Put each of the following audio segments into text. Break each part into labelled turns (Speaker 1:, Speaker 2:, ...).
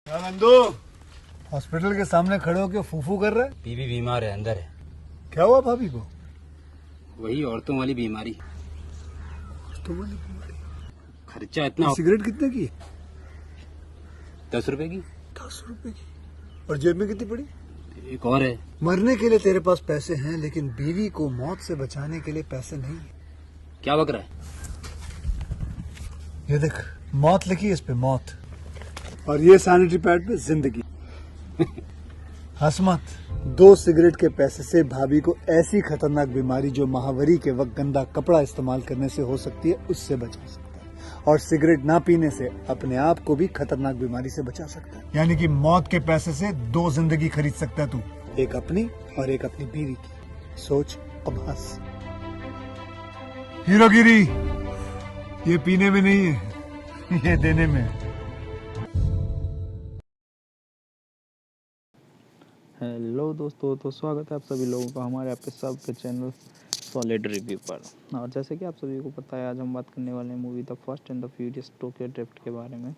Speaker 1: क्या नंदू, हॉस्पिटल के सामने खड़े होकर फूफू कर रहे?
Speaker 2: बीवी बीमार है, अंदर है।
Speaker 1: क्या हुआ भाभी को?
Speaker 2: वही औरतों वाली बीमारी।
Speaker 1: तो बोली बीमारी।
Speaker 2: खर्चा इतना।
Speaker 1: सिगरेट कितने की?
Speaker 2: 10 रुपए की।
Speaker 1: 10 रुपए की। और जेब में कितनी पड़ी?
Speaker 2: एक और है।
Speaker 1: मरने के लिए तेरे पास पैसे हैं, लेकिन बीवी को मौत से बचाने के लिए पैसे नहीं है।
Speaker 2: क्या बक रहा है?
Speaker 1: ये देख, मौत लिखी है इस पे, मौत। और ये सैनिटरी पैड पे जिंदगी। हंस मत। 2 सिगरेट के पैसे से भाभी को ऐसी खतरनाक बीमारी जो महावरी के वक्त गंदा कपड़ा इस्तेमाल करने से हो सकती है, उससे बचा सकता है। और सिगरेट ना पीने से अपने आप को भी खतरनाक बीमारी से बचा सकता है। यानी कि मौत के पैसे से 2 जिंदगी खरीद सकता है तू, एक अपनी और एक अपनी बीवी की। सोच, अब हंस। हीरोगिरी ये पीने में नहीं है, ये देने में है।
Speaker 3: हेलो दोस्तों, तो स्वागत है आप सभी लोगों का हमारे आपके सबके चैनल सॉलिड रिव्यू पर। और जैसे कि आप सभी को पता है, आज हम बात करने वाले हैं movie the fast and the furious Tokyo drift के बारे में।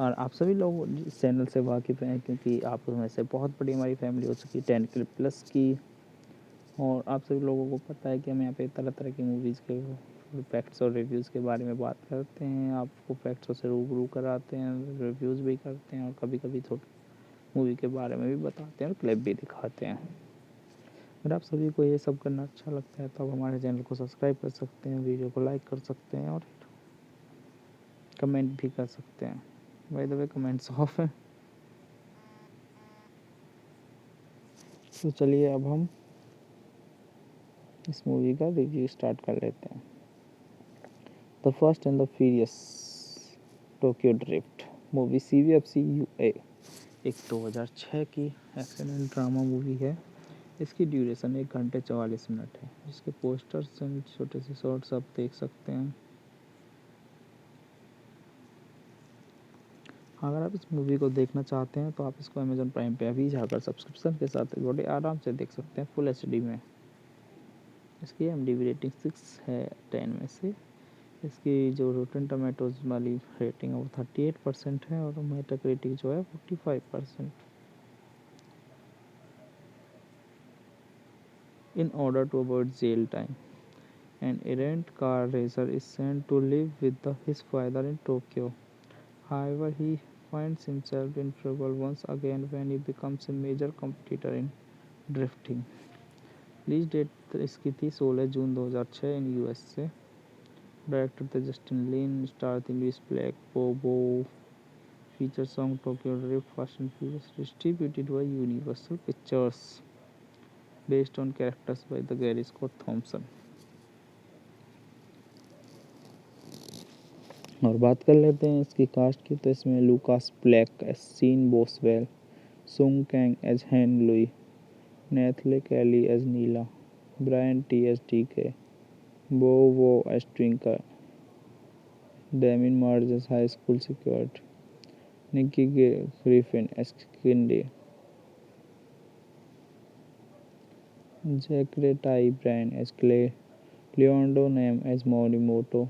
Speaker 3: और आप सभी लोग इस चैनल से वाकिफ़ हैं क्योंकि आप में से बहुत बड़ी हमारी फैमिली हो चुकी है 10K प्लस की। और आप सभी लोगों को पता है कि हम यहाँ पे तरह तरह की मूवीज़ के फैक्ट्स और रिव्यूज़ के बारे में बात करते हैं, आपको फैक्ट्सों से रूबरू कराते हैं, रिव्यूज़ भी करते हैं और कभी कभी थोड़ी मूवी के बारे में भी बताते हैं और क्लिप भी दिखाते हैं। अगर आप सभी को ये सब करना अच्छा लगता है तो आप हमारे चैनल को सब्सक्राइब कर सकते हैं, वीडियो को लाइक कर सकते हैं और कमेंट भी कर सकते हैं। By the way, comments of है। तो चलिए अब हम इस मूवी का रिव्यू स्टार्ट कर लेते हैं। The fast and the furious Tokyo drift movie CVFC UA एक 2006 की एक्शन एंड ड्रामा मूवी है। इसकी ड्यूरेशन 1 घंटे 44 मिनट है। इसके पोस्टर्स एंड छोटे से शॉर्ट्स आप देख सकते हैं। अगर आप इस मूवी को देखना चाहते हैं तो आप इसको अमेजोन प्राइम पे अभी जाकर सब्सक्रिप्शन के साथ बड़े आराम से देख सकते हैं, फुल HD में। इसकी IMDb रेटिंग 6 है 10 में से। इसकी जो रोटन टोमेटोज वाली रेटिंग है वो 38% है और मेटाक्रिटिक जो है 45%। In order to avoid jail time, an errant car racer is sent to live with his father in Tokyo. However, he finds himself in trouble once again when he becomes a major competitor in drifting. Release date इसकी थी 16 जून 2006 in US से। Director थे Justin Lin, star थी Louis Black, बोबो। Feature song Tokyo drift fast and furious, distributed by Universal Pictures, based on characters by the Gary Scott Thomson. और बात कर लेते हैं इसकी कास्ट की, तो इसमें Lucas Black as Sean Boswell, Sung Kang as Han Lue, Nathalie Kelley as Neela, Brian Tee as DK, Bow Wow as Twinkie, Damien मार्ज as high school security, Nikki Griffin as Cindy, Zachery Ty Bryan as Clay, Leonardo Nam as Morimoto,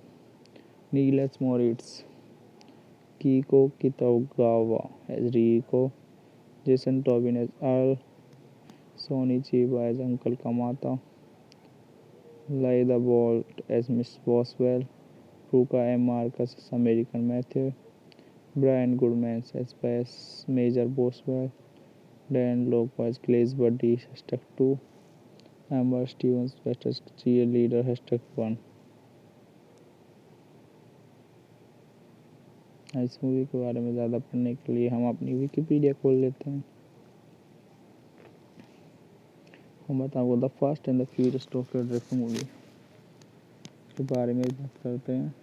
Speaker 3: नील as Moritz, Keiko Kitagawa as Reiko, Jason Tobin as Earl, Sonny Chiba as uncle Kamata, लाइदा bolt as Miss Boswell, रूका M. Marcus as American Matthew, Brian Goodman as base major Boswell, Dan लोको as Clay's buddy #2, Amber Stevens as cheer leader #1। इस movie के बारे में ज़्यादा पढ़ने के लिए हम अपनी विकिपीडिया खोल लेते हैं। हम बताओ the fast and the furious Tokyo drift movie के बारे में बात करते हैं।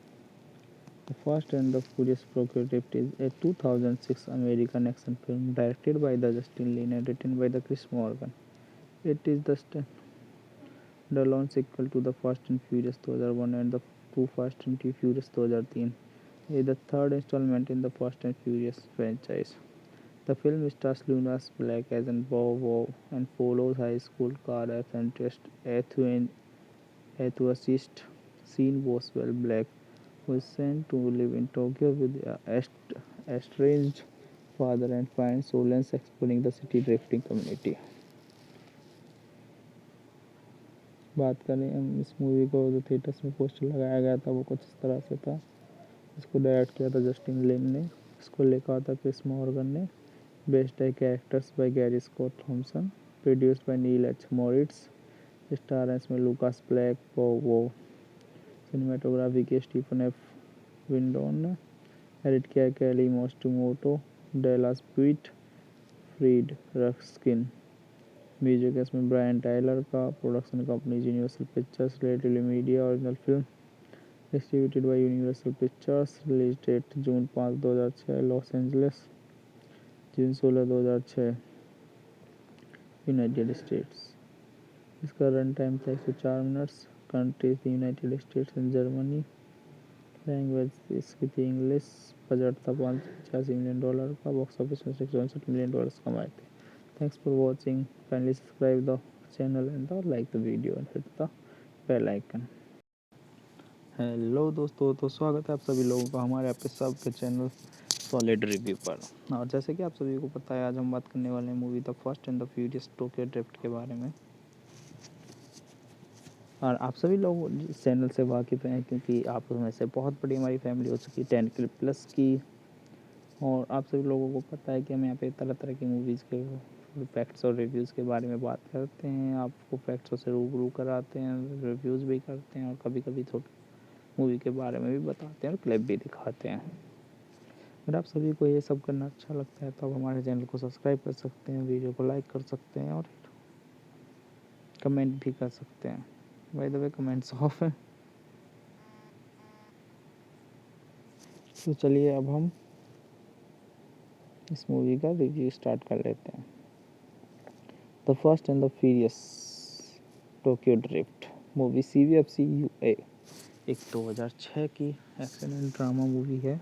Speaker 3: The fast and the furious Tokyo drift is a 2006 American action film directed by the Justin Lin and written by the Chris Morgan. It is the launch sequel to the fast and furious 2001 and the two fast and furious 2003. It is the third installment in the Fast and Furious franchise. The film stars Lunas Black as an Bow and follows high school car enthusiast Sean Boswell Black, who is sent to live in Tokyo with estranged father and finds solace exploring the city drifting community. बात करें हम इस movie को, जो theatres में poster लगाया गया था वो कुछ इस तरह से था। इसको डायरेक्ट किया था जस्टिन लिन ने, इसको लिखा था क्रिस मॉर्गन ने, बेस्ड है characters by Gary Scott Thompson, produced by nil H Moritz, star है इसमें लूकास ब्लैक, वो सिनेमाटोग्राफी की स्टीफन एफ विंडोन ने, एडिट किया कैली मोस्टोमोटो, डेलास पीट, फ्रीड रस्किन, म्यूजिक है इसमें ब्रायन टाइलर का, production company Universal Pictures, relatively media, original film distributed by Universal Pictures, release date June 5 2006, Los Angeles, June 16 2006, United States. इसका run time था 104 minutes. Countries थी United states and Germany. Language इसकी थी English. Budget था $585 million का। Box office में $662 million कमाए थे। Thanks for watching. Kindly subscribe the channel and like the video and hit the bell icon. Hello दोस्तों, तो स्वागत है आप सभी लोगों का हमारे आपके सबके चैनल सॉलिड रिव्यू पर। और जैसे कि आप सभी को पता है, आज हम बात करने वाले हैं movie the fast and the furious Tokyo drift के बारे में। और आप सभी लोग इस चैनल से वाकिफ़ हैं क्योंकि आप में से बहुत बड़ी हमारी फैमिली हो चुकी है 10K प्लस की। और आप सभी लोगों को पता है कि हम यहाँ पे तरह तरह की मूवीज़ के फैक्ट्स और रिव्यूज़ के बारे में बात करते हैं, आपको फैक्ट्सों से रूबरू कराते हैं, रिव्यूज़ भी करते हैं और कभी कभी थोड़ी मूवी के बारे में भी बताते हैं और क्लिप भी दिखाते हैं। अगर आप सभी को ये सब करना अच्छा लगता है तो आप हमारे चैनल को सब्सक्राइब कर सकते हैं, वीडियो को लाइक कर सकते हैं और कमेंट भी कर सकते हैं। By the way comments of है। तो चलिए अब हम इस मूवी का रिव्यू स्टार्ट कर लेते हैं। The fast and the furious Tokyo drift movie CVFC UA एक 2006 की एक्शन एंड ड्रामा मूवी है।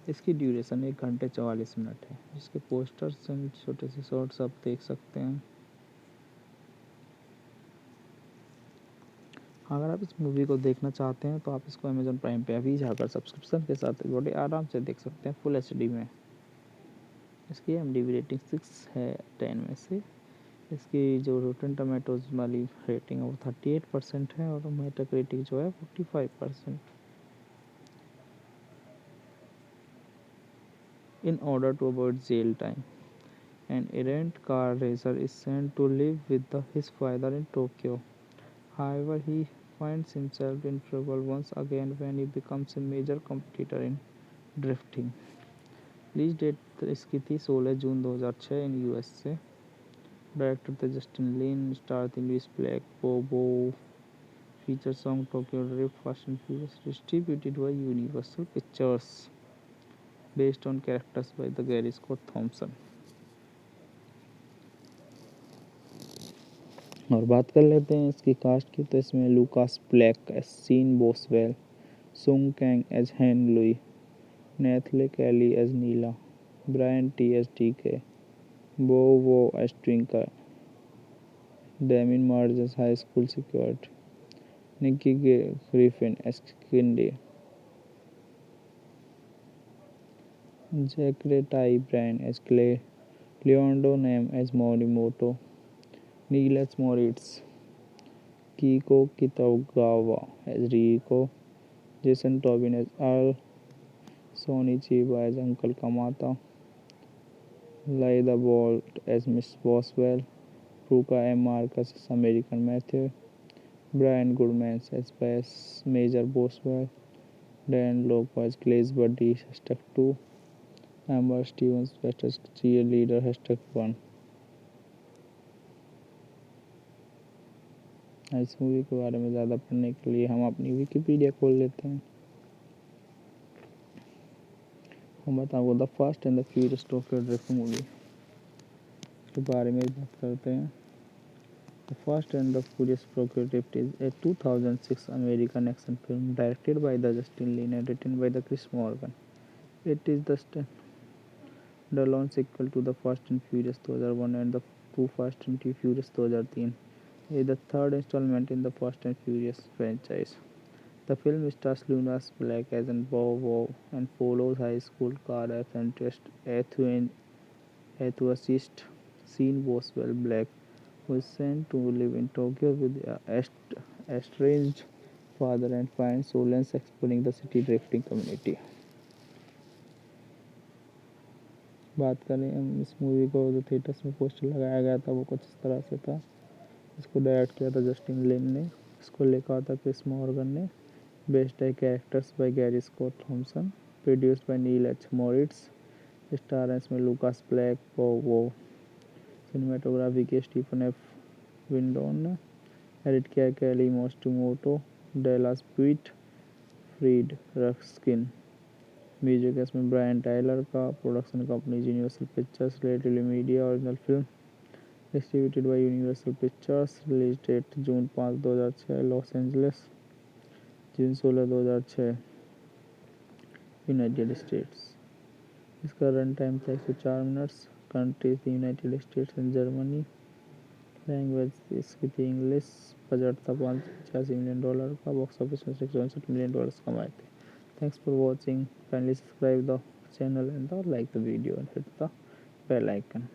Speaker 3: इसकी ड्यूरेशन 1 घंटे 44 मिनट है। जिसके पोस्टर्स एंड छोटे से शॉर्ट्स आप देख सकते हैं। अगर आप इस मूवी को देखना चाहते हैं तो आप इसको अमेजोन प्राइम पे अभी जाकर सब्सक्रिप्शन के साथ बड़े आराम से देख सकते हैं फुल HD में। इसकी IMDb रेटिंग 6 है 10 में से। इसकी जो रोटन टमाटोज वाली रेटिंग है वो 38% है और मेटाक्रिटिक जो है 45%। In order to avoid jail time, an errant car racer is sent to live with his father in Tokyo. However, he finds himself in trouble once again when he becomes a major competitor in drifting. Release date इसकी थी 16 जून 2006 in USA। Director थे Justin Lin, star थी Louis Black, बोबो, feature song Tokyo drift fast and furious, distributed by Universal Pictures, based on characters by the Gary Scott Thomson. और बात कर लेते हैं इसकी कास्ट की। तो इसमें Lucas Black as Sean Boswell, Sung Kang as Han Lue, Nathalie Kelley as Neela, Brian Tee as DK, Bow Wow as Twinkie, Damien मार्ज as high school security, Nikki Griffin as Cindy, Zachery Ty Bryan as Clay, Leonardo Nam as Morimoto, नील as Moritz, Keiko Kitagawa as Reiko, Jason Tobin as Earl, Sonny Chiba as uncle Kamata, लाइदा bolt as Miss Boswell, रूका M. Marcus as American Matthew, Brian Goodman as Bass Major Boswell, Dan Lopa as Glaze Buddy #2, Amber Stevens as Cheerleader #1। इस movie के बारे में ज़्यादा पढ़ने के लिए हम अपनी विकिपीडिया खोल लेते हैं। हम बताओ the fast and the furious Tokyo drift movie के बारे में बात करते हैं। The Fast and the Furious Tokyo Drift is a 2006 American action film directed by Justin Lin and written by Chris Morgan. It is the standalone sequel to The Fast and Furious 2001 and the Too Fast and Furious 2003. It is the third installment in the Fast and Furious franchise. The film stars Lunas Black as an Bobo and follows high school car enthusiast enthusiast Sean Boswell Black, who is sent to live in Tokyo with a estranged father and finds solace exploring the city drifting community. बात करें हम इस movie को, जो theatres में poster लगाया गया था वो कुछ इस तरह से था। इसको डायरेक्ट किया था जस्टिन लिन ने, इसको लिखा था क्रिस मॉर्गन ने, बेस्ड है characters by Gary Scott Thompson, produced by nil H Moritz, star इसमें लूकास ब्लैक, वो सिनेमाटोग्राफी के स्टीफन एफ विंडोन ने, एडिट किया Kelly Matsumoto, Dallas Puett, Fred Raskin, music है इसमें ब्रायन टाइलर का, production company Universal Pictures, relatively media, original film distributed by Universal Pictures, release date June 5 2006, Los Angeles, June 16 2006, United States. इसका run time था 104 minutes. Countries थी United states and Germany, language इसकी थी English, budget था $585 million का, box office में $664 million कमाए थे। Thanks for watching, kindly subscribe the channel and like the video and hit the bell icon.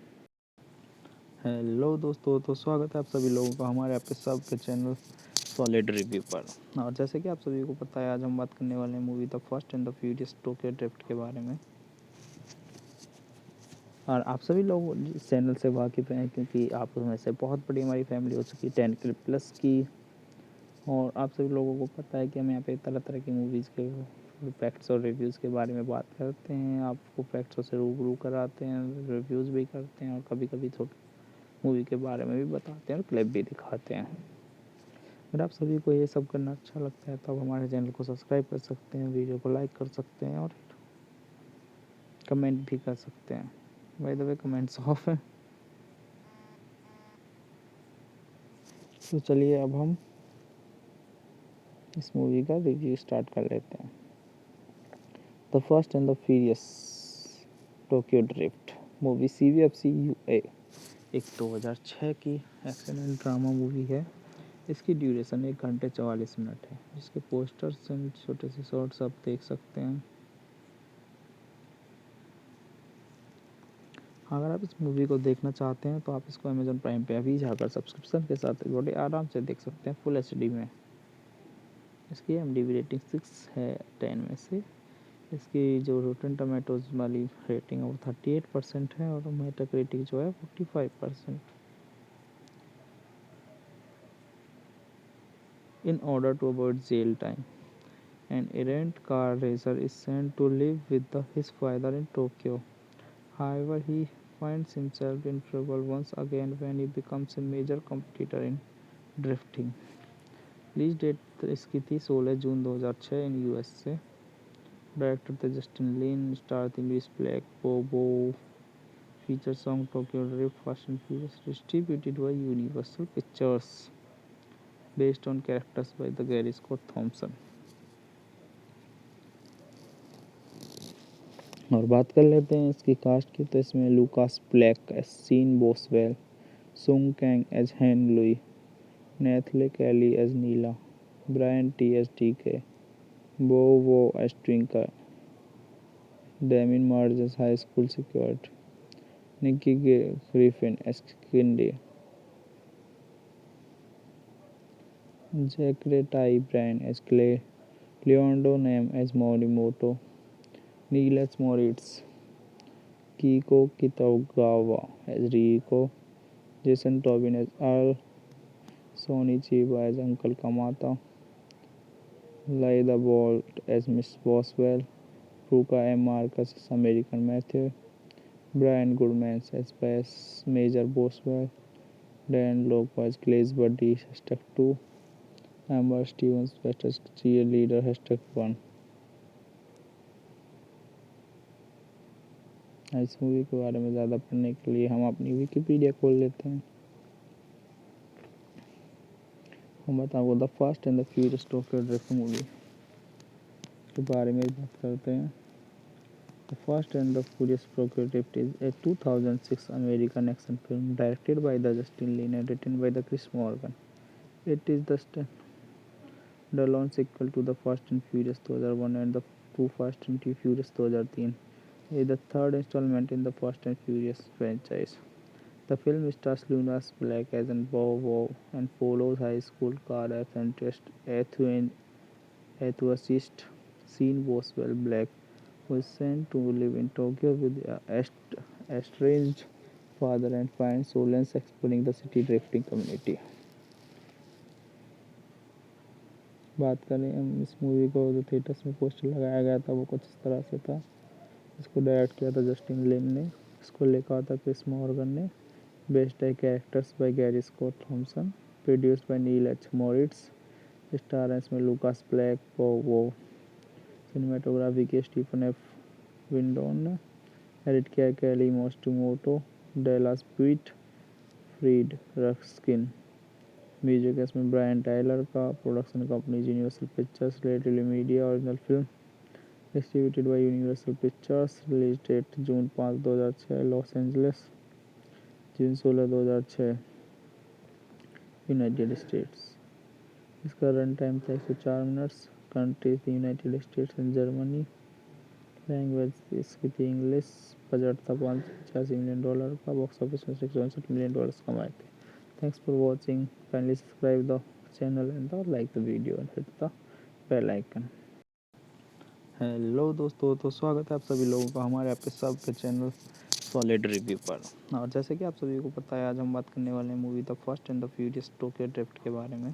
Speaker 3: Hello दोस्तों, तो स्वागत है आप सभी लोगों का हमारे आपके सबके चैनल सॉलिड रिव्यू पर। और जैसे कि आप सभी को पता है, आज हम बात करने वाले हैं movie the first and the furious Tokyo drift के बारे में। और आप सभी लोग इस चैनल से वाकिफ़ हैं क्योंकि आप उसमें से बहुत बड़ी हमारी फैमिली हो चुकी है 10K प्लस की, और आप सभी लोगों को पता है कि हम यहाँ पे तरह तरह की मूवीज़ के फैक्ट्स और रिव्यूज़ के बारे में बात करते हैं, आपको फैक्ट्सों से रूबरू कराते हैं, रिव्यूज़ भी करते हैं और कभी कभी थोड़ी मूवी के बारे में भी बताते हैं और क्लिप भी दिखाते हैं। अगर आप सभी को ये सब करना अच्छा लगता है तो आप हमारे चैनल को सब्सक्राइब कर सकते हैं, वीडियो को लाइक कर सकते हैं और कमेंट भी कर सकते हैं। By the way comments of है। तो चलिए अब हम इस मूवी का रिव्यू स्टार्ट कर लेते हैं। The first and the furious Tokyo drift movie CVFC UA एक 2006 की एक्शन एंड ड्रामा मूवी है। इसकी ड्यूरेशन 1 घंटे 44 मिनट है। जिसके पोस्टर्स एंड छोटे से शॉर्ट्स आप देख सकते हैं। अगर आप इस मूवी को देखना चाहते हैं तो आप इसको अमेजोन प्राइम पे अभी जाकर सब्सक्रिप्शन के साथ बड़े आराम से देख सकते हैं फुल HD में। इसकी IMDb रेटिंग 6 है 10 में से। इसकी जो रोटन टमाटोज वाली रेटिंग है वो 38% है और मेटाक्रिटिक जो है 45%। In order to avoid jail time, an errant car racer is sent to live with his father in Tokyo. However, he finds himself in trouble once again when he becomes a major competitor in drifting. Release date इसकी थी 16 जून 2006 in US से। Director थे Justin Lin, star थी Louis Black, बोबो, feature song Tokyo drift fast and furious, distributed by Universal Pictures, based on characters by the Gary Scott Thomson. और बात कर लेते हैं इसकी कास्ट की, तो इसमें Lucas Black as Sean Boswell, Sung Kang as Han Lue, Nathalie Kelley as Neela, Brian Tee as DK, Bow Wow as Twinkie, Damien मार्ज as high school security, Nikki Griffin as Cindy, Zachery Ty Bryan as Clay Leonardo Nam as Morimoto, नील as Moritz, Keiko Kitagawa as Reiko, Jason Tobin as Earl, Sonny Chiba as uncle Kamata, लाइदा bolt as Miss Boswell, रूका M. Marcus as American Matthew, Brian Goodman as base major Boswell, Dan लोको as Clay's buddy #2, Amber Stevens as cheer leader #1। इस movie के बारे में ज़्यादा पढ़ने के लिए हम अपनी विकिपीडिया खोल लेते हैं। हम बताओ the fast and the furious Tokyo drift movie के बारे में बात करते हैं। The fast and the furious Tokyo drift is a 2006 American action film directed by the Justin Lin and written by the Chris Morgan. It is the the launch sequel to the Fast and Furious 2001 and the Too Fast and Too Furious 2003 is the third installment in the Fast and Furious franchise. The film stars Lunas Black as an Bow and follows high school car enthusiast enthusiast Sean Boswell Black, who is sent to live in Tokyo with a estranged father and finds solace exploring the city drifting community. बात करें हम इस movie को, जो theatres में poster लगाया गया था वो कुछ इस तरह से था। इसको डायरेक्ट किया था जस्टिन लिन ने, इसको लिखा था क्रिस मॉर्गन ने, बेस्ड है characters by Gary Scott Thompson, produced by nil H Moritz, star है इसमें लूकास ब्लैक वो, सिनेमाटोग्राफी की स्टीफन एफ विंडोन ने, एडिट किया कैली मोस्टोमोटो, डेलास पीट, फ्रीड रस्किन, म्यूजिक है इसमें ब्रायन टाइलर का, production company Universal Pictures, relatively media, original film distributed by Universal Pictures, release date June 5 2006, Los Angeles, June 16 2006, United States. इसका run time था 104 minutes. Country थी United states and Germany. Language इसकी थी English. Budget था $585 million का। Box office में $662 million कमाए थे। Thanks for watching. Kindly subscribe the channel and like the video and hit the bell icon. Hello दोस्तों, तो स्वागत है आप सभी लोगों का हमारे आपके सबके चैनल सॉलिड रिव्यू पर। और जैसे कि आप सभी को पता है, आज हम बात करने वाले हैं movie the fast and the furious Tokyo drift के बारे में।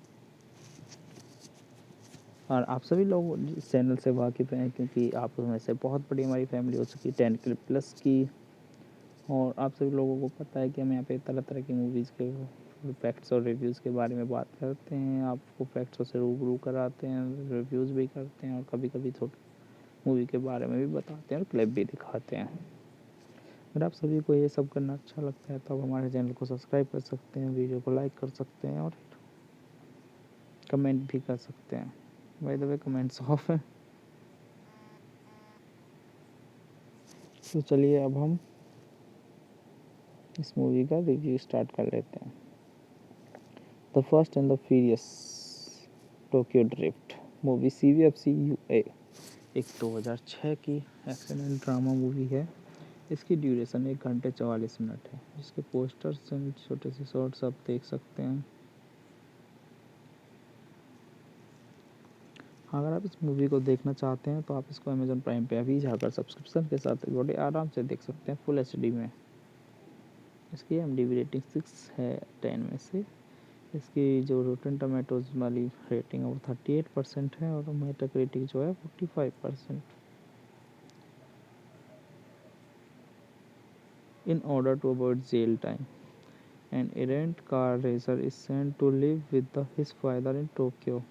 Speaker 3: और आप सभी लोग इस चैनल से वाकिफ़ हैं, क्योंकि आप में से बहुत बड़ी हमारी फैमिली हो चुकी है 10K प्लस की। और आप सभी लोगों को पता है कि हम यहाँ पे तरह तरह की मूवीज़ के फैक्ट्स और रिव्यूज़ के बारे में बात करते हैं, आपको फैक्ट्सों से रूबरू कराते हैं, रिव्यूज़ भी करते हैं और कभी कभी थोड़ी मूवी के बारे में भी बताते हैं और क्लिप भी दिखाते हैं। अगर आप सभी को ये सब करना अच्छा लगता है तो आप हमारे चैनल को सब्सक्राइब कर सकते हैं, वीडियो को लाइक कर सकते हैं और कमेंट भी कर सकते हैं। By the way comments of है। तो चलिए अब हम इस मूवी का रिव्यू स्टार्ट कर लेते हैं। The fast and the furious Tokyo drift movie CVFC UA एक 2006 की एक्शन एंड ड्रामा मूवी है। इसकी ड्यूरेशन 1 घंटे 44 मिनट है। जिसके पोस्टर्स एंड छोटे से शॉर्ट्स आप देख सकते हैं। अगर आप इस मूवी को देखना चाहते हैं तो आप इसको अमेज़न प्राइम पे अभी जाकर सब्सक्रिप्शन के साथ बड़े आराम से देख सकते हैं फुल HD में। इसकी IMDb रेटिंग 6 है 10 में से। इसकी जो रोटन टोमेटोज वाली रेटिंग है वो 38% है और मेटाक्रिटिक जो है 45%। In order to avoid jail time, an errant car racer is sent to live with his father in Tokyo.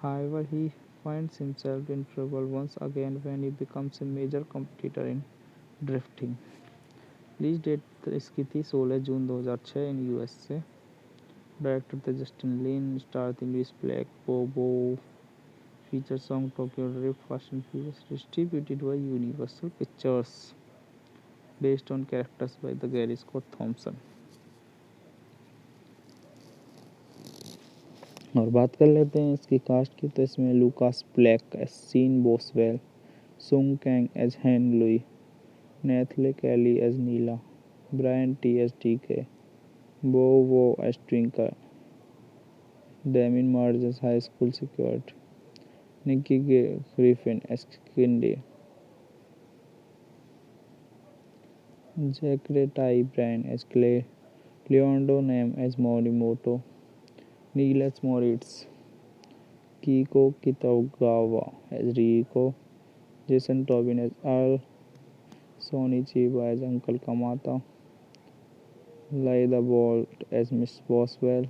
Speaker 3: However, he finds himself in trouble once again when he becomes a major competitor in drifting. Release date इसकी थी 16 जून 2006 in US से। Director थे Justin Lin, star थी Louis Black बोबो, feature song Tokyo drift fast and furious, distributed by Universal Pictures, based on characters by the Gary Scott Thomson. और बात कर लेते हैं इसकी कास्ट की। तो इसमें Lucas Black as Sean Boswell, Sung Kang as Han Lue, Nathalie Kelley as Neela, Brian Tee as टीके, Bow Wow as Twinkie, Damien मार्ज as high school security, Nikki Griffin as Cindy, Zachery Ty Bryan as Clay, Leonardo Nam as Morimoto, नील as Moritz, Keiko Kitagawa as Reiko, Jason Tobin as Earl, Sonny Chiba as uncle Kamata, लाइदा bolt as Miss Boswell,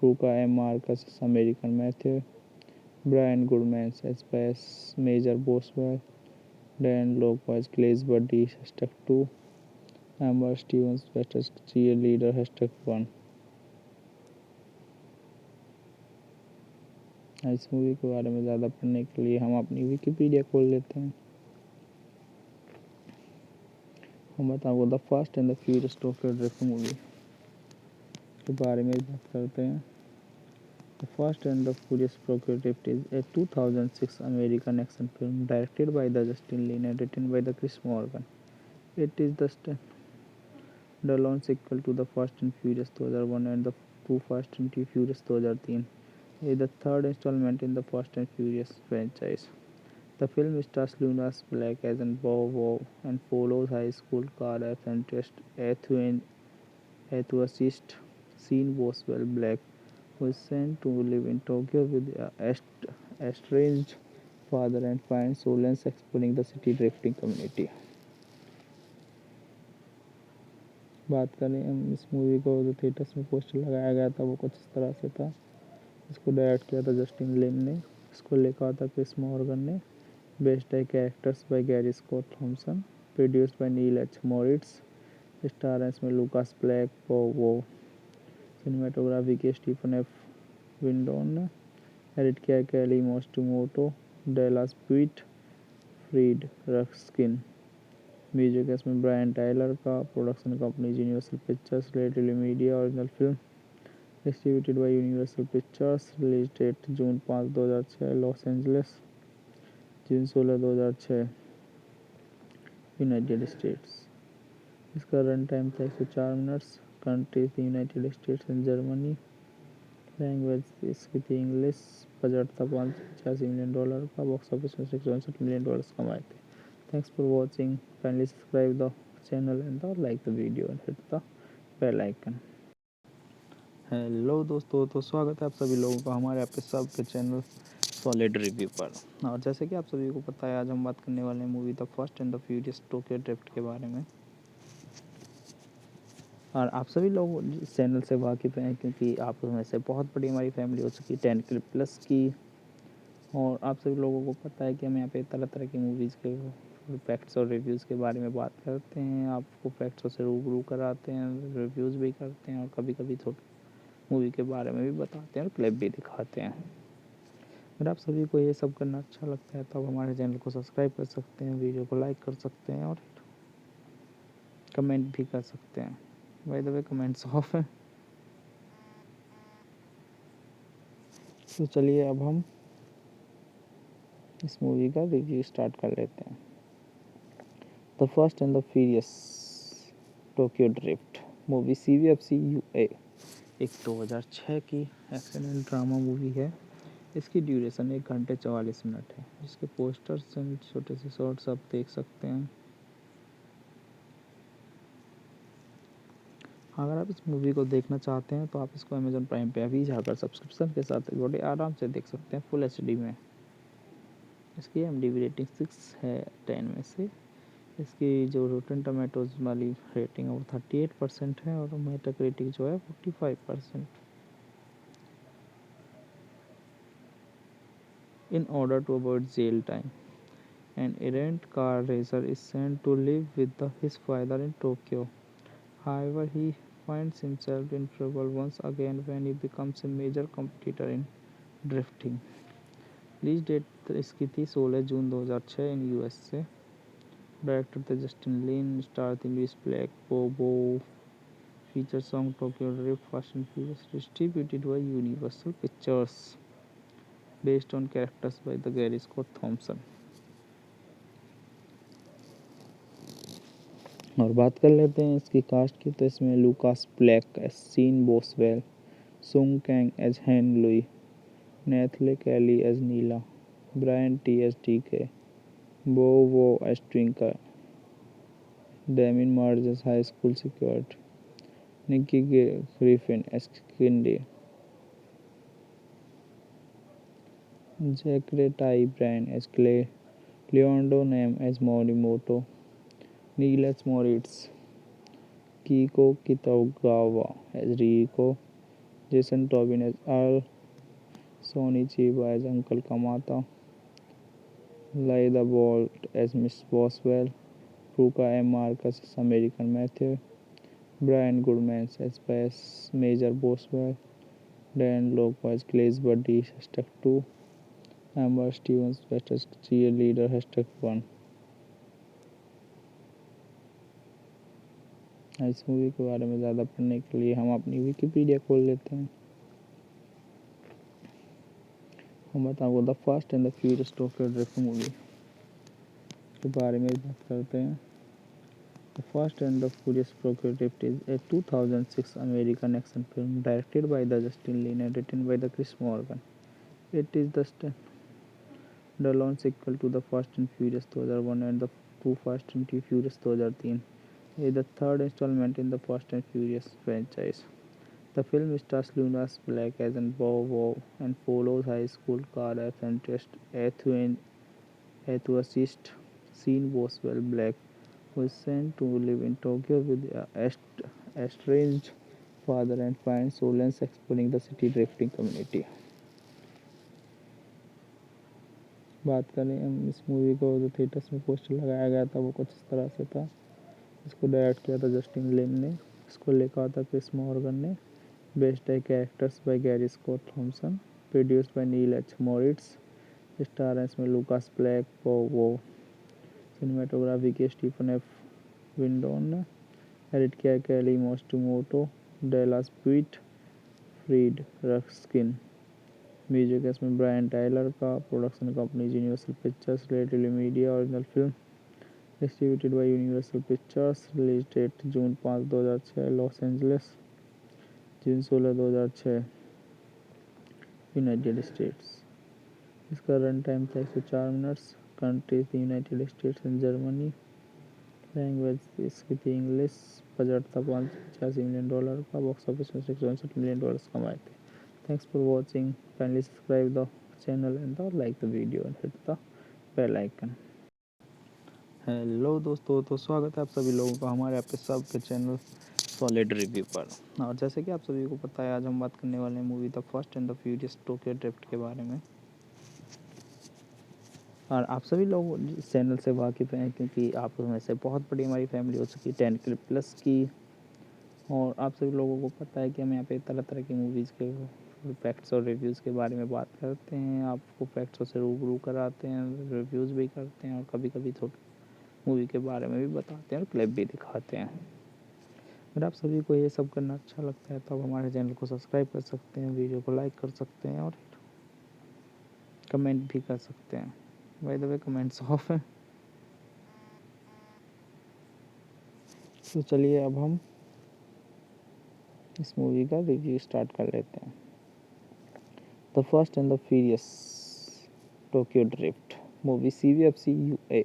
Speaker 3: Ruka M Marcus as American Matthew, Brian Goodman as बैस major Boswell, Dan लोको as Clay's buddy #2, Amber Stevens best as cheer leader #1। इस movie के बारे में ज़्यादा पढ़ने के लिए हम अपनी विकिपीडिया खोल लेते हैं। हम बताओ the fast and the furious Tokyo drift movie के बारे में बात करते हैं। The Fast and the Furious Fugitive is a 2006 American action film directed by the Justin Lin and written by the Chris Morgan. It is the standalone sequel to the Fast and Furious 2001 and the Too Fast and Too Furious 2003. It is the third installment in the Fast and Furious franchise. The film stars Lunas Black as an Bow and follows high school car enthusiast enthusiast Sean Boswell Black, who is sent to live in Tokyo with a estranged father and finds solace exploring the city drifting community. बात करें हम इस movie को, जो theatres में poster लगाया गया था वो कुछ इस तरह से था। इसको डायरेक्ट किया था जस्टिन लिन ने, इसको लिखा था क्रिस मॉर्गन ने, बेस्ड है characters by Gary Scott Thompson, produced by nil H Moritz, star इसमें लूकास ब्लैक, वो सिनेमाटोग्राफी की स्टीफन एफ विंडोन ने, एडिट किया Kelly Matsumoto, Dallas Puett, Fred Raskin, music इसमें ब्रायन टाइलर का, production company Universal Pictures, relatively media, original film distributed by Universal Pictures, release date June 5, 2006, Los Angeles, June 16, 2006, United States. इसका run time था 104 minutes. Countries थी United states and Germany. Language इसकी थी English. Budget था $585 million का। Box office में $664 million कमाए थे। Thanks for watching. Kindly subscribe the channel and like the video and hit the bell icon. Hello दोस्तों, तो स्वागत है आप सभी लोगों का हमारे आपके सबके चैनल सॉलिड रिव्यू पर। और जैसे कि आप सभी को पता है, आज हम बात करने वाले हैं movie the fast and the furious Tokyo drift के बारे में। और आप सभी लोग इस चैनल से वाकिफ़ हैं, क्योंकि आप में से बहुत बड़ी हमारी फैमिली हो चुकी है 10K प्लस की। और आप सभी लोगों को पता है कि हम यहाँ पे तरह तरह की मूवीज़ के फैक्ट्स और रिव्यूज़ के बारे में बात करते हैं, आपको फैक्ट्सों से रूबरू कराते हैं, रिव्यूज़ भी करते हैं और कभी कभी थोड़ी मूवी के बारे में भी बताते हैं और क्लिप भी दिखाते हैं। अगर आप सभी को ये सब करना अच्छा लगता है तो आप हमारे चैनल को सब्सक्राइब कर सकते हैं, वीडियो को लाइक कर सकते हैं और कमेंट भी कर सकते हैं। By the way comments of है। तो चलिए अब हम इस मूवी का रिव्यू स्टार्ट कर लेते हैं। The fast and the furious Tokyo drift movie CVFC UA एक 2006 की एक्शन एंड ड्रामा मूवी है। इसकी ड्यूरेशन 1 घंटे 44 मिनट है। इसके पोस्टर्स एंड छोटे से शॉर्ट्स आप देख सकते हैं। अगर आप इस मूवी को देखना चाहते हैं तो आप इसको अमेज़न प्राइम पे अभी जाकर सब्सक्रिप्शन के साथ बड़े आराम से देख सकते हैं फुल HD में। इसकी IMDb रेटिंग 6 है 10 में से। इसकी जो रोटन टमेटोज वाली रेटिंग है वो 38% है और मेटाक्रिटिक जो है 45%। In order to avoid jail time, an errant car racer is sent to live with his father in Tokyo. However, he finds himself in trouble once again when he becomes a major competitor in drifting. Release date इसकी थी 16 जून 2006 in USA। Director थे Justin Lin. Star थी Louis Black, बोबो। Feature song Tokyo drift fast and furious. Distributed by Universal Pictures. Based on characters by the Gary Scott Thomson. और बात कर लेते हैं इसकी कास्ट की। तो इसमें Lucas Black as Sean Boswell, Sung Kang as Han Lue, Nathalie Kelley as Neela, Brian Tee as DK, Bow Wow as Twinkie, Damien मार्ज as high school security, Nikki Griffin as Cindy, Zachery Ty Bryan as Clay, Leonardo Nam as Morimoto, नील as Moritz, Keiko Kitagawa as Reiko, Jason Tobin as Earl, Sonny Chiba as uncle Kamata, लाइदा bolt as Miss Boswell, रूका M. Marcus as American Matthew, Brian Goodman as Bass Major Boswell, Dan Loco as Glaze Buddy #2, Amber Stevens as Cheerleader #1। इस movie के बारे में ज़्यादा पढ़ने के लिए हम अपनी विकिपीडिया खोल लेते हैं। हम बताऊँ the fast and the furious Tokyo drift movie के बारे में बात करते हैं। The fast and the furious Tokyo drift is a 2006 American action film directed by the Justin Lin and written by the Chris Morgan. It is the launch sequel to the fast and furious 2001 and the two fast and furious 2003 is the third installment in the Fast and Furious franchise. The film stars Lunas Black as an Bow and follows high school car enthusiast enthusiast Sean Boswell Black, who is sent to live in Tokyo with a estranged father and finds solace exploring the city drifting community. बात करें हम इस movie को जो theatres में poster लगाया गया था वो कुछ इस तरह से था। इसको डायरेक्ट किया था जस्टिन लिन ने, इसको लिखा था क्रिस मॉर्गन ने, बेस्ड है characters by Gary Scott Thompson, produced by nil H Moritz, star है इसमें लूकास ब्लैक, वो सिनेमेटोग्राफी की स्टीफन एफ विंडोन ने, एडिट किया Kelly Matsumoto, Dallas Puett, Fred Raskin, music है इसमें ब्रायन टाइलर का, production company Universal Pictures, relatively media, original film distributed by Universal Pictures, release date June 5, 2006, Los Angeles, June 16, 2006, United States. इसका run time था 104 minutes. Country थी United states and Germany. Language इसकी थी English. Budget था $585 million का। Box office में $664 million कमाए थे। Thanks for watching. Kindly subscribe the channel and like the video and hit the bell icon. Hello दोस्तों, तो स्वागत है आप सभी लोगों का हमारे आप सब के चैनल सॉलिड रिव्यू पर। और जैसे कि आप सभी को पता है, आज हम बात करने वाले हैं movie the fast and the furious Tokyo drift के बारे में। और आप सभी लोग इस चैनल से वाकिफ़ हैं क्योंकि आप में से बहुत बड़ी हमारी फैमिली हो चुकी है 10K प्लस की। और आप सभी लोगों को पता है कि हम यहाँ पे तरह तरह की मूवीज़ के फैक्ट्स और रिव्यूज़ के बारे में बात करते हैं, आपको फैक्ट्सों से रूबरू कराते हैं, रिव्यूज़ भी करते हैं और कभी कभी थोड़ी मूवी के बारे में भी बताते हैं और क्लिप भी दिखाते हैं। अगर आप सभी को ये सब करना अच्छा लगता है तो आप हमारे चैनल को सब्सक्राइब कर सकते हैं, वीडियो को लाइक कर सकते हैं और कमेंट भी कर सकते हैं। By the way comments of हैं। तो चलिए अब हम इस मूवी का रिव्यू स्टार्ट कर लेते हैं। The fast and the furious Tokyo drift movie CVFC UA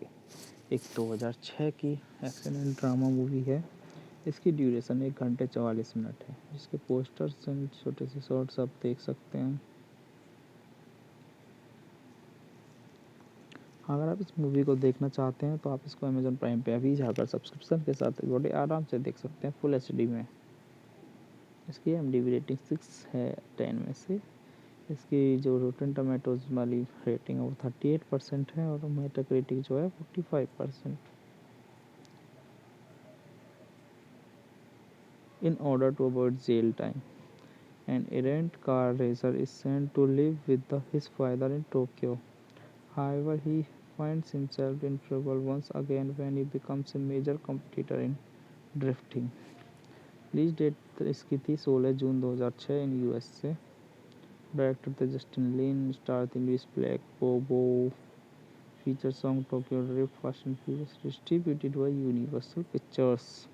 Speaker 3: एक 2006 की एक्शन एंड ड्रामा मूवी है। इसकी ड्यूरेशन 1 घंटे 44 मिनट है। इसके पोस्टर्स एंड छोटे से शॉर्ट्स आप देख सकते हैं। अगर आप इस मूवी को देखना चाहते हैं तो आप इसको अमेजोन प्राइम पे अभी जाकर सब्सक्रिप्शन के साथ बड़े आराम से देख सकते हैं फुल HD में। इसकी IMDb रेटिंग 6 है 10 में से। इसकी जो रोटन टोमेटोज वाली रेटिंग है वो 38% है और मेटाक्रिटिक जो है 45%। In order to avoid jail time, an errant car racer is sent to live with his father in Tokyo. However, he finds himself in trouble once again when he becomes a major competitor in drifting. Release date इसकी थी 16 जून 2006 in US से। Director थे Justin Lin, star थी Louis Black, बोबो, feature song Tokyo drift, fast and furious, distributed by Universal Pictures,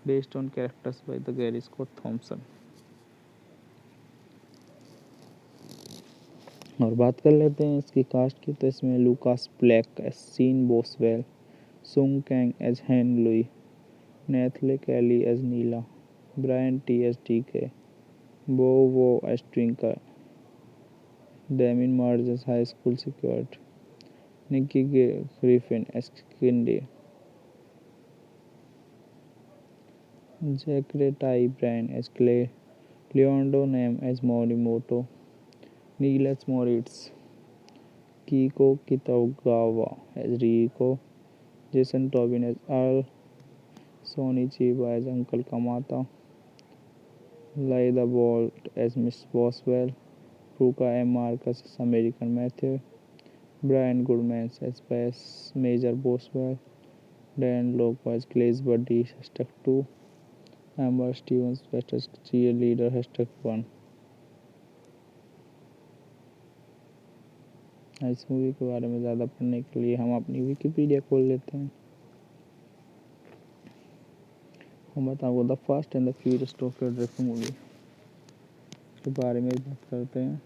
Speaker 3: based on characters by the Gary Scott Thomson. और बात कर लेते हैं इसकी कास्ट की। तो इसमें Lucas Black as Sean Boswell, Sung Kang as Han Lue, Nathalie Kelley as Neela, Brian Tee as DK, Bow Wow as Twinkie, Damien मार्ज as high school security, Nikki Griffin as Cindy, Zachery Ty Bryan as Clay, Leonardo Nam as Morimoto, नील as Moritz, Keiko Kitagawa as Reiko, Jason Tobin as Earl, Sonny Chiba as uncle Kamata, लाइदा bolt as Miss Boswell, रूका M. Marcus as American Matthew, Brian Goodman as base major Boswell, Dan लोको as Clay's buddy #2, Amber Stevens best as cheer leader #1। इस movie के बारे में ज़्यादा पढ़ने के लिए हम अपनी विकिपीडिया खोल लेते हैं। हम बताओ the fast and the furious Tokyo drift movie के बारे में बात करते हैं।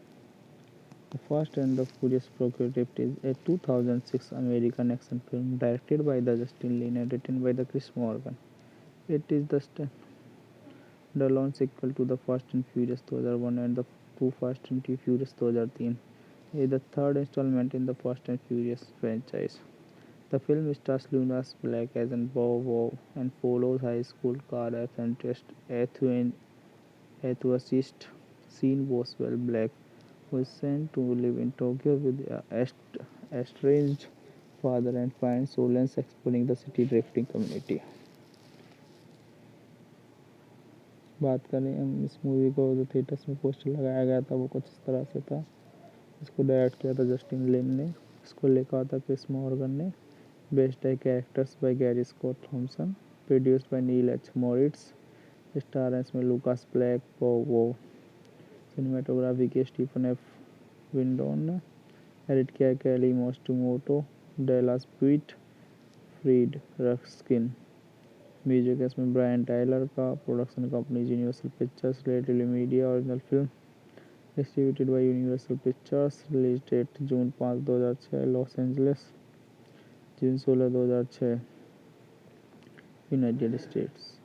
Speaker 3: The fast and the furious Tokyo drift is a 2006 American action film directed by the Justin Lin and written by the Chris Morgan. It is the launch sequel to the Fast and Furious 2001 and the Too Fast and Too Furious 2003. It is the third installment in the Fast and Furious franchise. The film stars Lunas Black as an Bow and follows high school car enthusiast enthusiast Sean Boswell Black, who is sent to live in Tokyo with a estranged father and finds solace exploring the city drifting community. बात करें हम इस movie को, जो theatres में poster लगाया गया था वो कुछ इस तरह से था। इसको डायरेक्ट किया था जस्टिन लिन ने, इसको लिखा था क्रिस मॉर्गन ने, बेस्ड है characters by Gary Scott Thompson, produced by nil H Moritz, star है इसमें लूकास ब्लैक, वो सिनेमाटोग्राफी की स्टीफन एफ विंडोन ने, एडिट किया Kelly Matsumoto, Dallas Puett, Fred Raskin, music है इसमें ब्रायन टाइलर का, production company Universal Pictures, relatively media, original film distributed by Universal Pictures, release date June 5 2006 Los Angeles, June 16 2006 United States.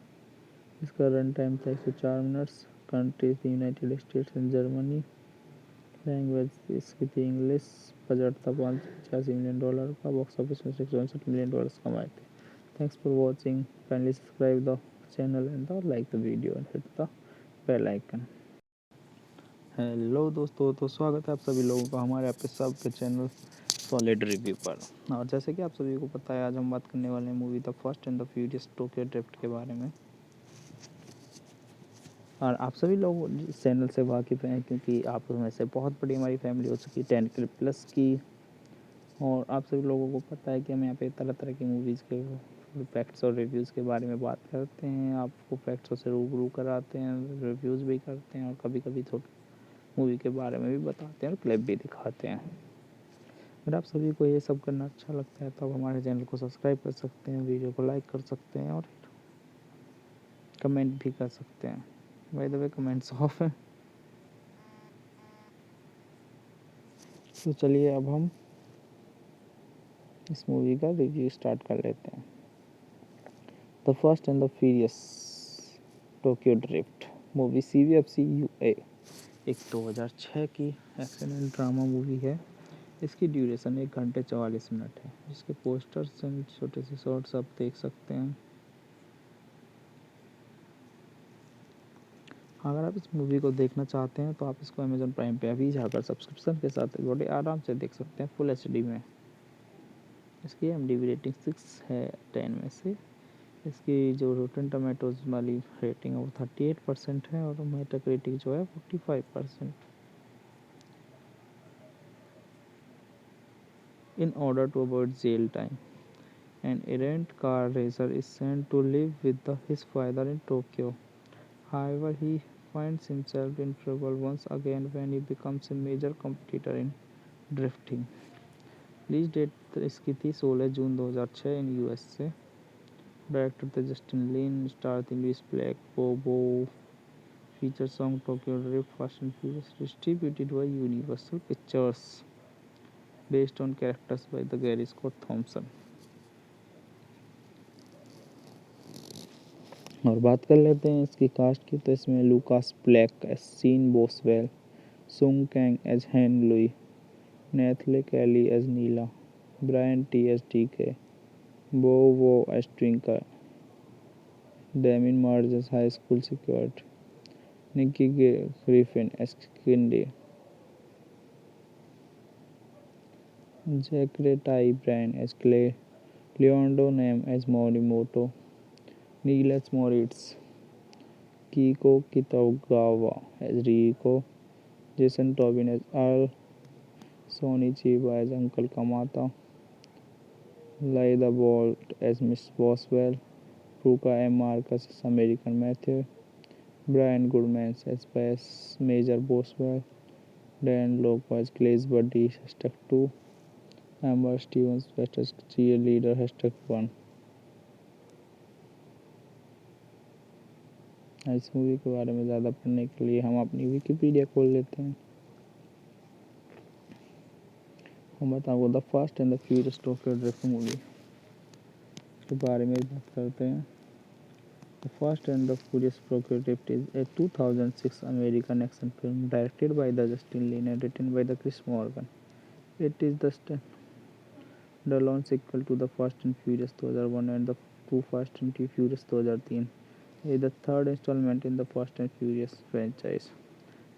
Speaker 3: इसका run time था 104 minutes. Countries थी United states and Germany. Language इसकी थी English. Budget था $585 million का। Box office में $662 million कमाए थे। Thanks for watching. Kindly subscribe the channel and like the video and hit the bell icon. Hello दोस्तों, तो स्वागत है आप सभी लोगों का हमारे आपके सबके चैनल सॉलिड रिव्यू पर। और जैसे कि आप सभी को पता है, आज हम बात करने वाले हैं movie the fast and the furious Tokyo drift के बारे में। और आप सभी लोग इस चैनल से वाकिफ़ हैं, क्योंकि आप में से बहुत बड़ी हमारी फैमिली हो चुकी है 10K प्लस की। और आप सभी लोगों को पता है कि हम यहाँ पे तरह तरह की मूवीज़ के फैक्ट्स और रिव्यूज़ के बारे में बात करते हैं, आपको फैक्ट्सों से रूबरू कराते हैं, रिव्यूज़ भी करते हैं और कभी कभी थोड़ी मूवी के बारे में भी बताते हैं और क्लिप भी दिखाते हैं। अगर आप सभी को ये सब करना अच्छा लगता है तो आप हमारे चैनल को सब्सक्राइब कर सकते हैं, वीडियो को लाइक कर सकते हैं और कमेंट भी कर सकते हैं। By the way comments of है। तो चलिए अब हम इस मूवी का रिव्यू स्टार्ट कर लेते हैं। The fast and the furious Tokyo drift movie CVFC UA एक 2006 की एक्शन एंड ड्रामा मूवी है। इसकी ड्यूरेशन 1 घंटे 44 मिनट है। जिसके पोस्टर्स एंड छोटे से शॉर्ट्स आप देख सकते हैं। अगर आप इस मूवी को देखना चाहते हैं तो आप इसको अमेजोन प्राइम पे अभी जाकर सब्सक्रिप्शन के साथ बड़े आराम से देख सकते हैं फुल HD में। इसकी IMDb रेटिंग 6 है 10 में से। इसकी जो रोटन टमाटोज वाली रेटिंग है वो 38% है और मेटाक्रिटिक जो है 45%। In order to avoid jail time, an errant car racer is sent to live with his father in Tokyo. However, he finds himself in trouble once again when he becomes a major competitor in drifting. Release date इसकी थी 16 जून 2006 in USA। Director थे Justin Lin, star थी Louis Black, बोबो, feature song Tokyo drift fast and furious, distributed by Universal Pictures, based on characters by the Gary Scott Thomson. और बात कर लेते हैं इसकी कास्ट की। तो इसमें Lucas Black as Sean Boswell, Sung Kang as Han Lue, Nathalie Kelley as Neela, Brian Tee as DK, Wow as Twinkie, Damien Marge as high school security, Nikki Griffin as Cindy, Zachery Ty Bryan as Clay, Leonardo Nam as Morimoto, nil as Moritz, Keiko Kitagawa as Reiko, Jason Tobin as Earl, Sonny Chiba as uncle Kamata, लाइदा bolt as Miss Boswell, Ruka M Marcus as American Matthew, Brian Goodman as base major Boswell, Dan Locke was Clay's buddy, #2. Amber Stevens, bestest cheerleader, #1. इस movie के बारे में ज़्यादा पढ़ने के लिए हम अपनी विकिपीडिया खोल लेते हैं। हम बताओ the fast and the furious Tokyo drift movie के बारे में बात करते हैं। The Fast and the Furious Tokyo Drift is a 2006 American action film directed by the Justin Lin and written by the Chris Morgan. It is the standalone sequel to the Fast and Furious 2001 and the two Fast and Furious 2003. It is the third installment in the Fast and Furious franchise.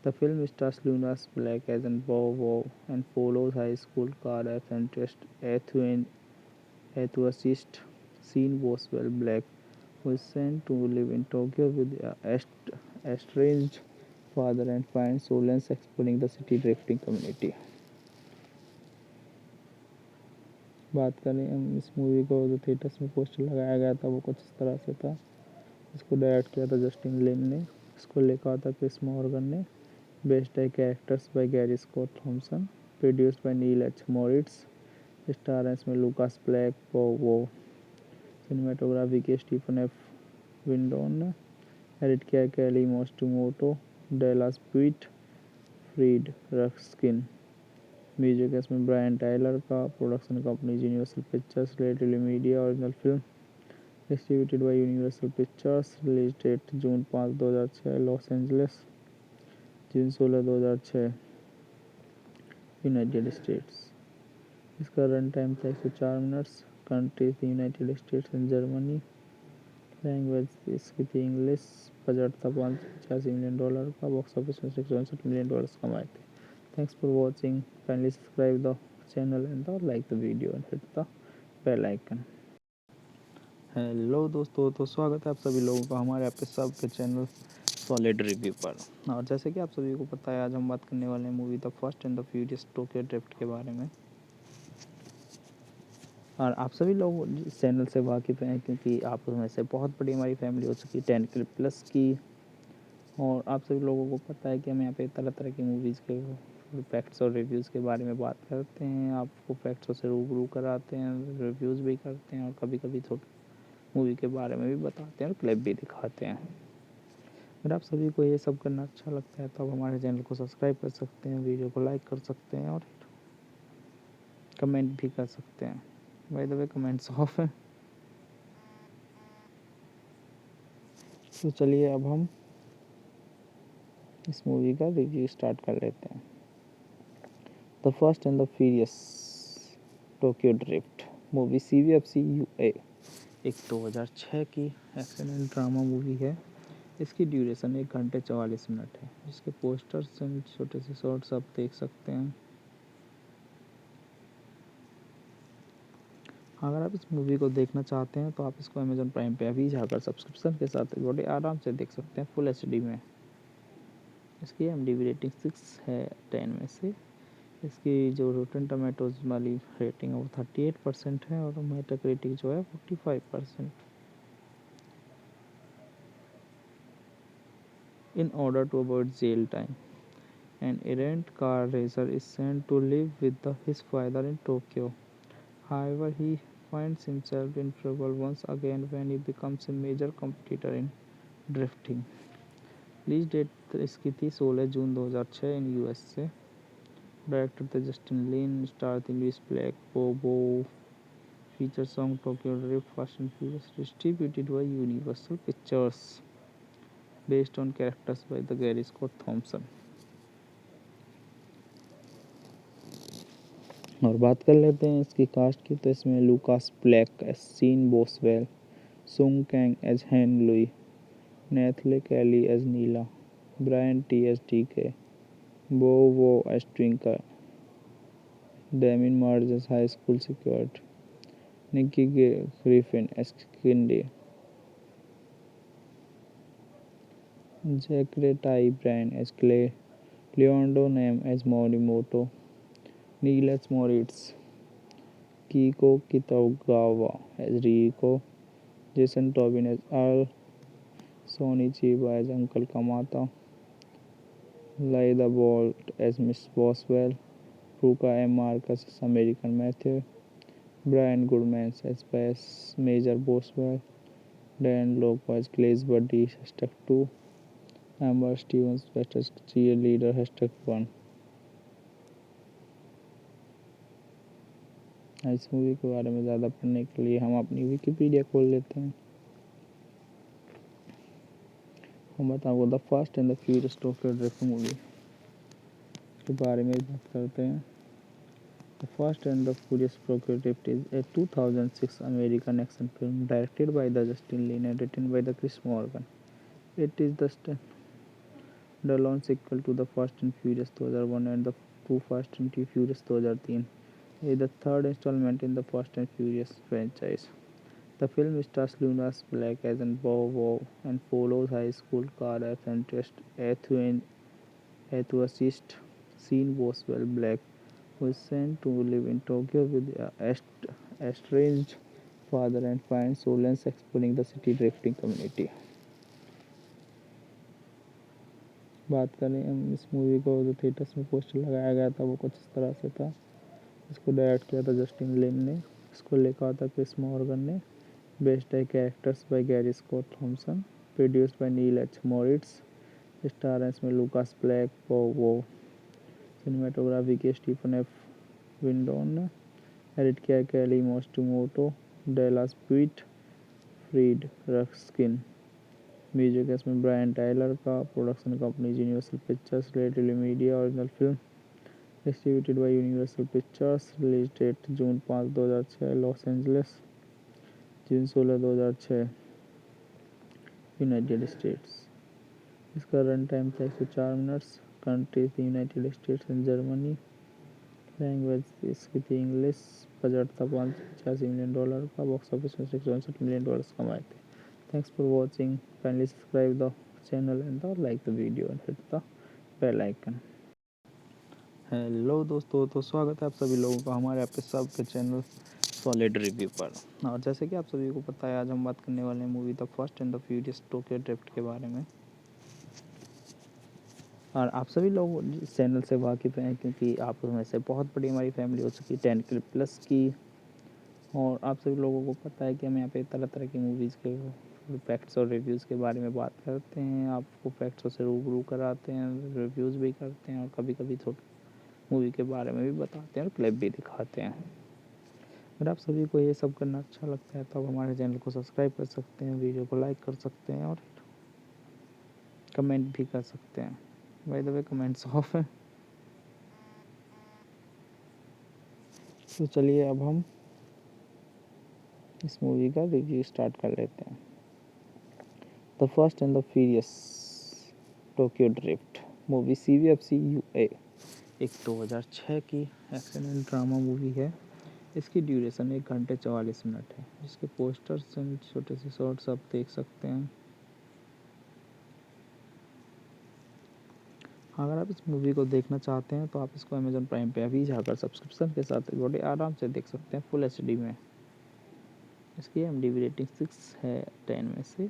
Speaker 3: The film stars Lunas Black as an Bow and follows high school car enthusiast Sean Boswell Black, who is sent to live in Tokyo with an estranged father and finds solace exploring the city drifting community. बात करें हम इस movie को, जो theatres में poster लगाया गया था वो कुछ इस तरह से था। इसको डायरेक्ट किया था जस्टिन लिन ने, इसको लिखा था क्रिस मॉर्गन ने, बेस्ड है characters by Gary Scott Thompson, produced by nil H Moritz, star इसमें लूकास ब्लैक, वो सिनेमाटोग्राफी की स्टीफन एफ विंडोन ने, एडिट किया Kelly Matsumoto, Dallas Puett, Fred Raskin, music इसमें ब्रायन टाइलर का, production company Universal Pictures, relatively media, original film distributed by Universal Pictures, release date June 5, 2006, Los Angeles, June 16, 2006, United States. इसका run time था 104 minutes. Countries United states and Germany. Language इसकी थी English. Budget था $585 million का। Box office में $664 million कमाए थे। Thanks for watching. Kindly subscribe the channel and like the video and hit the bell icon. Hello दोस्तों, तो स्वागत है आप सभी लोगों का हमारे आप सब के चैनल सॉलिड रिव्यू पर। और जैसे कि आप सभी को पता है, आज हम बात करने वाले हैं movie the fast and the furious Tokyo drift के बारे में। और आप सभी लोग इस चैनल से वाकिफ़ हैं, क्योंकि आप में से बहुत बड़ी हमारी फैमिली हो चुकी है 10K प्लस की। और आप सभी लोगों को पता है कि हम यहाँ पे तरह तरह की मूवीज़ के फैक्ट्स और रिव्यूज़ के बारे में बात करते हैं। आपको फैक्ट्सों से रूबरू कराते हैं, रिव्यूज़ भी करते हैं, और कभी कभी थोड़ी मूवी के बारे में भी बताते हैं और क्लिप भी दिखाते हैं। अगर आप सभी को ये सब करना अच्छा लगता है तो आप हमारे चैनल को सब्सक्राइब कर सकते हैं, वीडियो को लाइक कर सकते हैं और कमेंट भी कर सकते हैं। By the way comments of है। तो चलिए अब हम इस मूवी का रिव्यू स्टार्ट कर लेते हैं। The fast and the furious Tokyo drift movie CVFC UA एक 2006 की एक्शन एंड ड्रामा मूवी है। इसकी ड्यूरेशन 1 घंटे 44 मिनट है। इसके पोस्टर्स एंड छोटे से शॉर्ट्स आप देख सकते हैं। अगर आप इस मूवी को देखना चाहते हैं तो आप इसको अमेज़न प्राइम पे अभी जाकर सब्सक्रिप्शन के साथ बड़े आराम से देख सकते हैं फुल HD में। इसकी IMDb रेटिंग 6 है 10 में से। इसकी जो रोटन टमाटोज वाली रेटिंग है वो 38% है और मेटाक्रिटिक जो है 45%। In order to avoid jail time, an errant car racer is sent to live with his father in Tokyo. However, he finds himself in trouble once again when he becomes a major competitor in drifting. Release date इसकी थी 16 जून 2006 in US से। Director थे Justin Lin, star थी Louis Black, बोबो, feature song Tokyo drift fast and furious, distributed by Universal Pictures, based on characters by the Gary Scott Thomson. और बात कर लेते हैं इसकी कास्ट की। तो इसमें Lucas Black as Sean Boswell, Sung Kang as Han Lue, Nathalie Kelley as Neela, Brian Tee as DK, Wow as Twinkie, Damien मार्ज as high school security, Nikki Griffin as Cindy, Zachery Ty Bryan as Clay, Leonardo Nam as Morimoto, नील as Moritz, Keiko Kitagawa as Reiko, Jason Tobin as Earl, Sonny Chiba as uncle Kamata, Lyda Bolt as Miss Boswell, Ruka M. Marcus as American Matthew, Brian Goodman as Major Boswell, Dan Loco as Glaze Buddy #2, Amber Stevens as Cheerleader #1। इस movie के बारे में ज़्यादा पढ़ने के लिए हम अपनी विकिपीडिया खोल लेते हैं। हम बताओ the fast and the furious Tokyo drift movie के बारे में बात करते हैं। The fast and the furious Tokyo drift is a 2006 American action film directed by the Justin Lin and written by the Chris Morgan. It is the launch sequel to the fast and furious 2001 and the Too Fast and Too Furious 2003 is the third installment in the Fast and Furious franchise. The film stars Lunas Black as an Bow and follows high school car apprentice enthusiast Sean Boswell Black, who is sent to live in Tokyo with a estranged father and finds solace exploring the city drifting community. बात करें हम इस movie को, जो theatres में poster लगाया गया था वो कुछ इस तरह से था। इसको डायरेक्ट किया था जस्टिन लिन ने, इसको लिखा था क्रिस मॉर्गन ने, बेस्ड है characters by Gary Scott Thompson, produced by nil H Moritz, star है इसमें लूकास ब्लैक, वो सिनेमाटोग्राफी की स्टीफन एफ विंडोन ने, एडिट किया Kelly Matsumoto, Dallas Puett, Fred Raskin, music है इसमें ब्रायन टाइलर का, production company Universal Pictures, relatively media, original film distributed by Universal Pictures, release date June 5, 2006, Los Angeles, June 16, 2006, United States. इसका run time था 104 minutes. Country थी United states and Germany. Language इसकी थी English. Budget था $585 million का। Box office में $662 million कमाए थे। Thanks for watching. Kindly subscribe the channel and like the video and hit the bell icon. Hello दोस्तों, तो स्वागत है आप सभी लोगों का हमारे आपके सबके चैनल सॉलिड रिव्यू पर। और जैसे कि आप सभी को पता है, आज हम बात करने वाले हैं movie the fast and the furious Tokyo drift के बारे में। और आप सभी लोग इस चैनल से वाकिफ़ हैं, क्योंकि आप में से बहुत बड़ी हमारी फैमिली हो चुकी है 10K प्लस की। और आप सभी लोगों को पता है कि हम यहाँ पे तरह तरह की मूवीज़ के फैक्ट्स और रिव्यूज़ के बारे में बात करते हैं, आपको फैक्ट्सों से रूबरू कराते हैं, रिव्यूज़ भी करते हैं, और कभी कभी मूवी के बारे में भी बताते हैं और क्लिप भी दिखाते हैं। अगर आप सभी को ये सब करना अच्छा लगता है तो आप हमारे चैनल को सब्सक्राइब कर सकते हैं, वीडियो को लाइक कर सकते हैं और कमेंट भी कर सकते हैं। By the way comments of है। तो चलिए अब हम इस मूवी का रिव्यू स्टार्ट कर लेते हैं। The fast and the furious Tokyo drift movie CVFC UA एक 2006 की एक्शन एंड ड्रामा मूवी है। इसकी ड्यूरेशन 1 घंटे 44 मिनट है। जिसके पोस्टर्स एंड छोटे से शॉर्ट्स आप देख सकते हैं। अगर आप इस मूवी को देखना चाहते हैं तो आप इसको अमेजोन प्राइम पे अभी जाकर सब्सक्रिप्शन के साथ बड़े आराम से देख सकते हैं फुल HD में। इसकी IMDb रेटिंग 6 है 10 में से।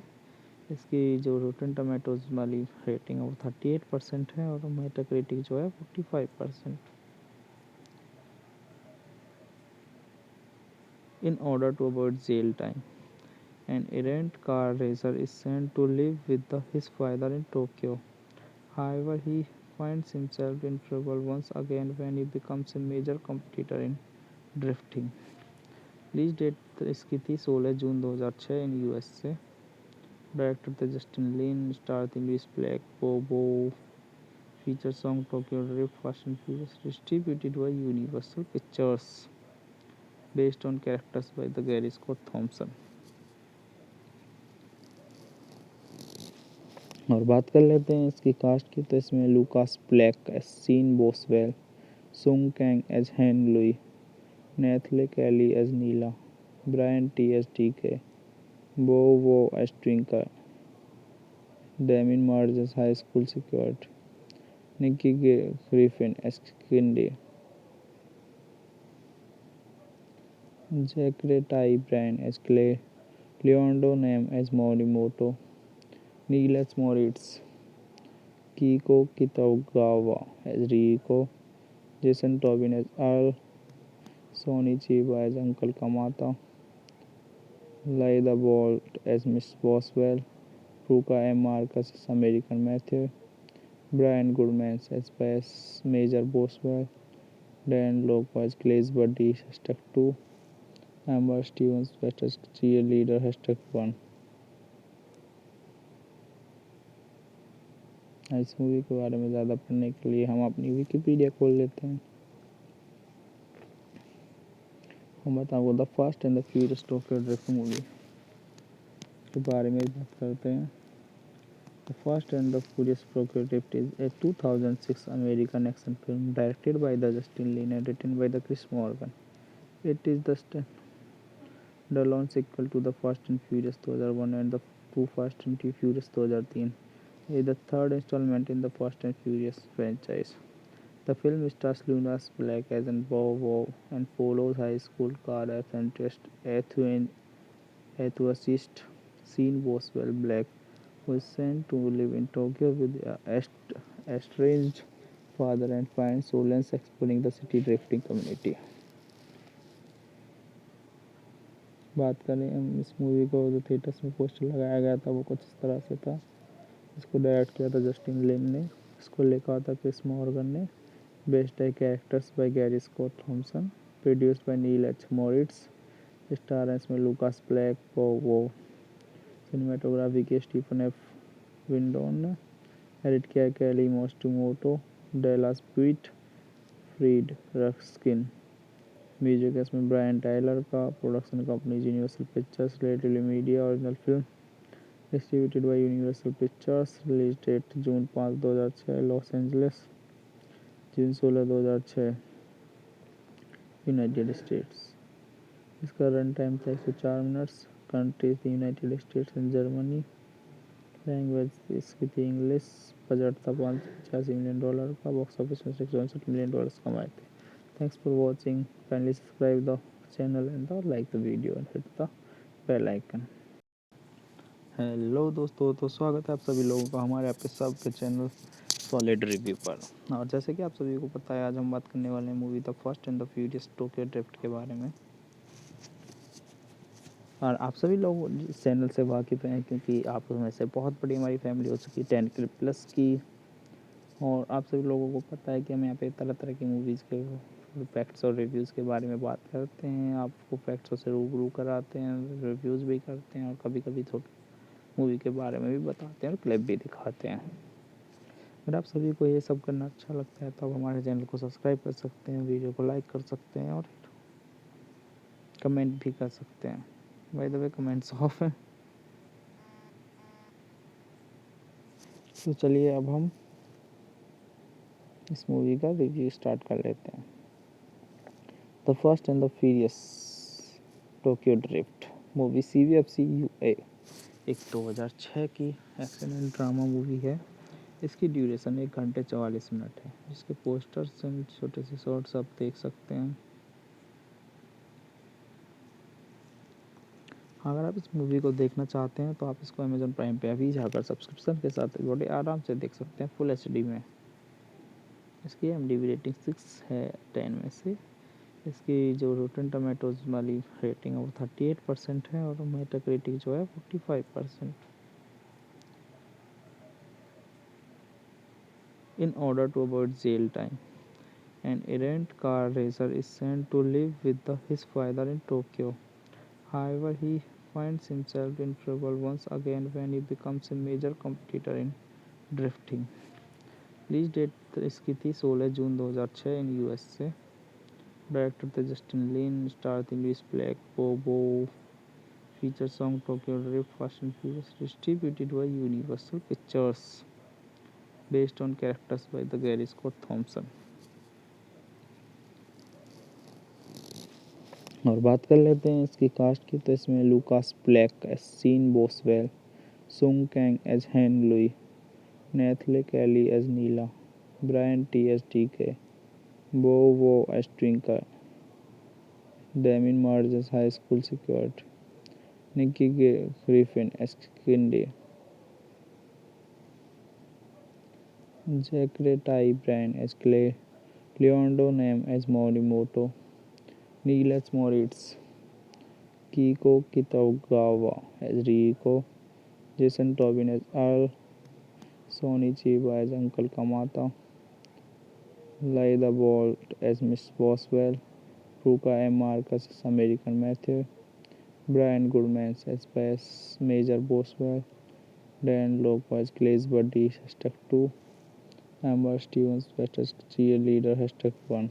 Speaker 3: इसकी जो रोटन टमाटोज वाली रेटिंग है वो 38% है, और मेटाक्रिटिक जो है 45%। In order to avoid jail time, an errant car racer is sent to live with his father in Tokyo. However, he finds himself in trouble once again when he becomes a major competitor in drifting. Release date इसकी थी 16 जून 2006 in USA। Director थे Justin Lin, star थी Louis Black, बोबो, feature song Tokyo drift fast and furious, distributed by Universal Pictures, based on characters by the Gary Scott Thomson. और बात कर लेते हैं इसकी कास्ट की। तो इसमें Lucas Black as Sean Boswell, Sung Kang as Han Lue, Nathalie Kelley as Neela, Brian Tee as DK, Bow Wow as Twinkie, Damien मार्ज as high school security, Nikki Griffin as Cindy, Zachery Ty Bryan as Clay Leonardo Nam as Morimoto, नील as Moritz, Kiko Kitagawa as Rico, Jason Tobin as Earl, Sonny Chiba as Uncle Kamata, Lyda Bolt as Miss Boswell, Ruka M. Marcus as American Matthew, Brian Goodman as Bass Major Boswell, Dan Loco as Glaze Buddy #2, Amber Stevens as Cheerleader #1। इस movie के बारे में ज़्यादा पढ़ने के लिए हम अपनी विकिपीडिया खोल लेते हैं। हम बताओ the fast and the furious Tokyo drift movie के बारे में बात करते हैं। The fast and the furious Tokyo drift is a 2006 American action film directed by the Justin Lin and written by the Chris Morgan. It is the lone sequel to the fast and furious 2001 and the Too Fast and Too Furious 2003. It is the third installment in the Fast and Furious franchise. The film stars Lunas Black as an Bow and follows high school car enthusiast Sean Boswell Black, who is sent to live in Tokyo with an estranged father and finds solace exploring the city drifting community. बात करें हम इस movie को, जो theatres में poster लगाया गया था वो कुछ इस तरह से था। इसको डायरेक्ट किया था जस्टिन लिन ने, इसको लिखा था क्रिस मॉर्गन ने, बेस्ड है characters by Gary Scott Thompson, produced by nil H Moritz, star इसमें लूकास ब्लैक, वो सिनेमेटोग्राफी की स्टीफन एफ विंडोन ने, एडिट किया Kelly Matsumoto, Dallas Puett, Fred Raskin, music इसमें ब्रायन टाइलर का, production company Universal Pictures, relatively media, original film distributed by Universal Pictures, release date June 5, 2006, Los Angeles, June 16, 2006, United States. इसका run time था 104 minutes. Countries United states and Germany. Language इसकी थी English. Budget था $585 million का। Box office में $664 million कमाए थे। Thanks for watching. Kindly subscribe the channel and like the video and hit the bell icon. Hello दोस्तों, तो स्वागत है आप सभी लोगों का हमारे आपके सबके चैनल सॉलिड रिव्यू पर। और जैसे कि आप सभी को पता है, आज हम बात करने वाले हैं movie the fast and the furious Tokyo drift के बारे में। और आप सभी लोग इस चैनल से वाकिफ़ हैं, क्योंकि आप में से बहुत बड़ी हमारी फैमिली हो चुकी है 10K प्लस की। और आप सभी लोगों को पता है कि हम यहाँ पे तरह तरह की मूवीज़ के फैक्ट्स और रिव्यूज़ के बारे में बात करते हैं, आपको फैक्ट्सों से रूबरू कराते हैं, रिव्यूज़ भी करते हैं और कभी कभी थोड़ी मूवी के बारे में भी बताते हैं और क्लिप भी दिखाते हैं। अगर आप सभी को ये सब करना अच्छा लगता है तो आप हमारे चैनल को सब्सक्राइब कर सकते हैं, वीडियो को लाइक कर सकते हैं और कमेंट भी कर सकते हैं। By the way comments of है। तो चलिए अब हम इस मूवी का रिव्यू स्टार्ट कर लेते हैं। The fast and the furious Tokyo drift movie CVFC UA एक 2006 की एक्शन एंड ड्रामा मूवी है। इसकी ड्यूरेशन 1 घंटे 44 मिनट है। इसके पोस्टर्स एंड छोटे से शॉर्ट्स आप देख सकते हैं। अगर आप इस मूवी को देखना चाहते हैं तो आप इसको अमेजोन प्राइम पे अभी जाकर सब्सक्रिप्शन के साथ बड़े आराम से देख सकते हैं फुल HD में। इसकी IMDb रेटिंग 6 है 10 में से। इसकी जो रोटन टमाटोज वाली रेटिंग है वो 38% है और मेटाक्रिटिक जो है 45%। In order to avoid jail time, an errant car racer is sent to live with his father in Tokyo. However, he finds himself in trouble once again when he becomes a major competitor in drifting. Release date इसकी थी 16 जून 2006 in USA। Director थे Justin Lin, star थी Louis Black, बोबो, feature song Tokyo drift fast and furious, distributed by Universal Pictures, based on characters by the Gary Scott Thomson. और बात कर लेते हैं इसकी कास्ट की। तो इसमें Lucas Black as Sean Boswell, Sung Kang as Han Lue, Nathalie Kelley as Neela, Brian Tee as DK, Wow as Twinkie, Damien मार्ज as high school security, Nikki Griffin as Cindy, Jacare Tai Brand as Leonardo Nam as Morimoto, Neil as Moritz, Kiko Kitagawa as Rico, Jason Tobin as Earl, Sonny Chiba as Uncle Kamata, Lyda Bolt as Miss Boswell, Ruka M. Marcus as American Matthew, Brian Goodman as Bass Major Boswell, Dan Loco as Glaze Buddy #2, Amber Stevens as Cheerleader #1।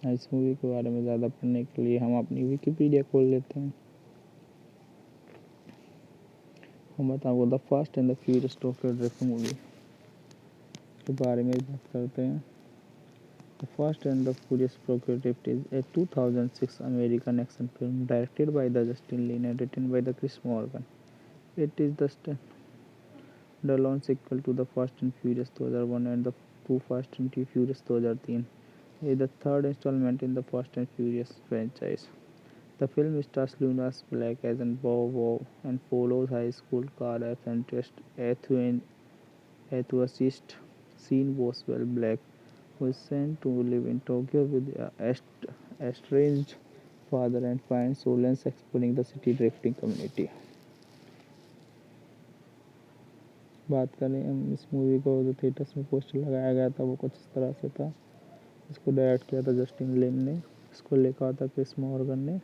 Speaker 3: इस movie के बारे में ज़्यादा पढ़ने के लिए हम अपनी विकिपीडिया खोल लेते हैं। हम बताऊँ the fast and the furious Tokyo drift movie के बारे में बात करते हैं। The fast and the furious Tokyo drift is a 2006 American action film directed by the Justin Lin and written by the Chris Morgan. It is the launch sequel to the fast and furious 2001 and the Too Fast and Too Furious 2003 is the third installment in the Fast and Furious franchise. The film stars Lunas Black as an Bow and follows high school car enthusiast Sean Boswell Black, who is sent to live in Tokyo with an estranged father and finds solace exploring the city drifting community. बात करें हम इस movie को, जो theatres में poster लगाया गया था वो कुछ इस तरह से था। इसको डायरेक्ट किया था जस्टिन लिन ने, इसको लिखा था क्रिस मॉर्गन ने,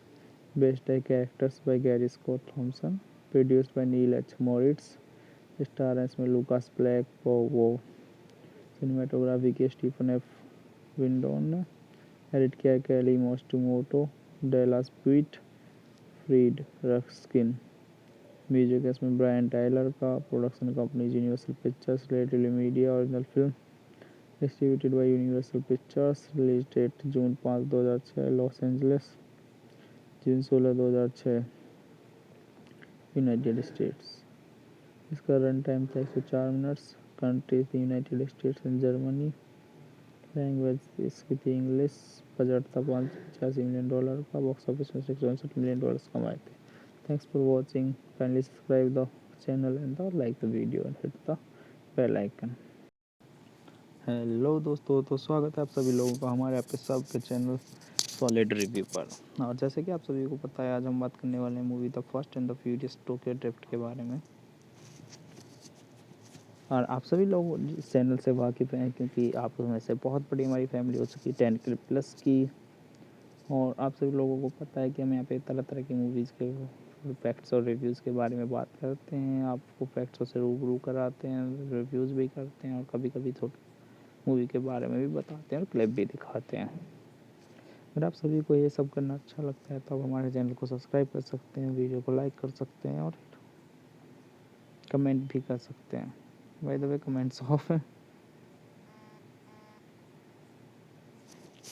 Speaker 3: बेस्ड है characters by Gary Scott Thompson, produced by nil H Moritz, star है इसमें लूकास ब्लैक, वो सिनेमेटोग्राफी की स्टीफन एफ विंडोन ने, एडिट किया Kelly Matsumoto, Dallas Puett, Fred Raskin, music है इसमें ब्रायन टाइलर का, production company Universal Pictures, relatively media, original film distributed by Universal Pictures, release date June 5, 2006, Los Angeles, June 16, 2006, United States. इसका run time था 104 minutes. Country थी United states and Germany. Language इसकी थी English. Budget था $585 million का। Box office में $664 million कमाए थे। Thanks for watching. Kindly subscribe the channel and like the video and hit the bell icon. Hello दोस्तों, तो स्वागत है आप सभी लोगों का हमारे आपके सबके चैनल सॉलिड रिव्यू पर। और जैसे कि आप सभी को पता है, आज हम बात करने वाले हैं movie the fast and the furious Tokyo drift के बारे में। और आप सभी लोग इस चैनल से वाकिफ़ हैं क्योंकि आप में से बहुत बड़ी हमारी फैमिली हो चुकी है 10K प्लस की। और आप सभी लोगों को पता है कि हम यहाँ पे तरह तरह की मूवीज़ के फैक्ट्स और रिव्यूज़ के बारे में बात करते हैं, आपको फैक्ट्सों से रूबरू कराते हैं, रिव्यूज़ भी करते हैं और कभी कभी थोड़ी मूवी के बारे में भी बताते हैं और क्लिप भी दिखाते हैं। अगर आप सभी को ये सब करना अच्छा लगता है तो आप हमारे चैनल को सब्सक्राइब कर सकते हैं, वीडियो को लाइक कर सकते हैं और कमेंट भी कर सकते हैं। By the way comments of हैं।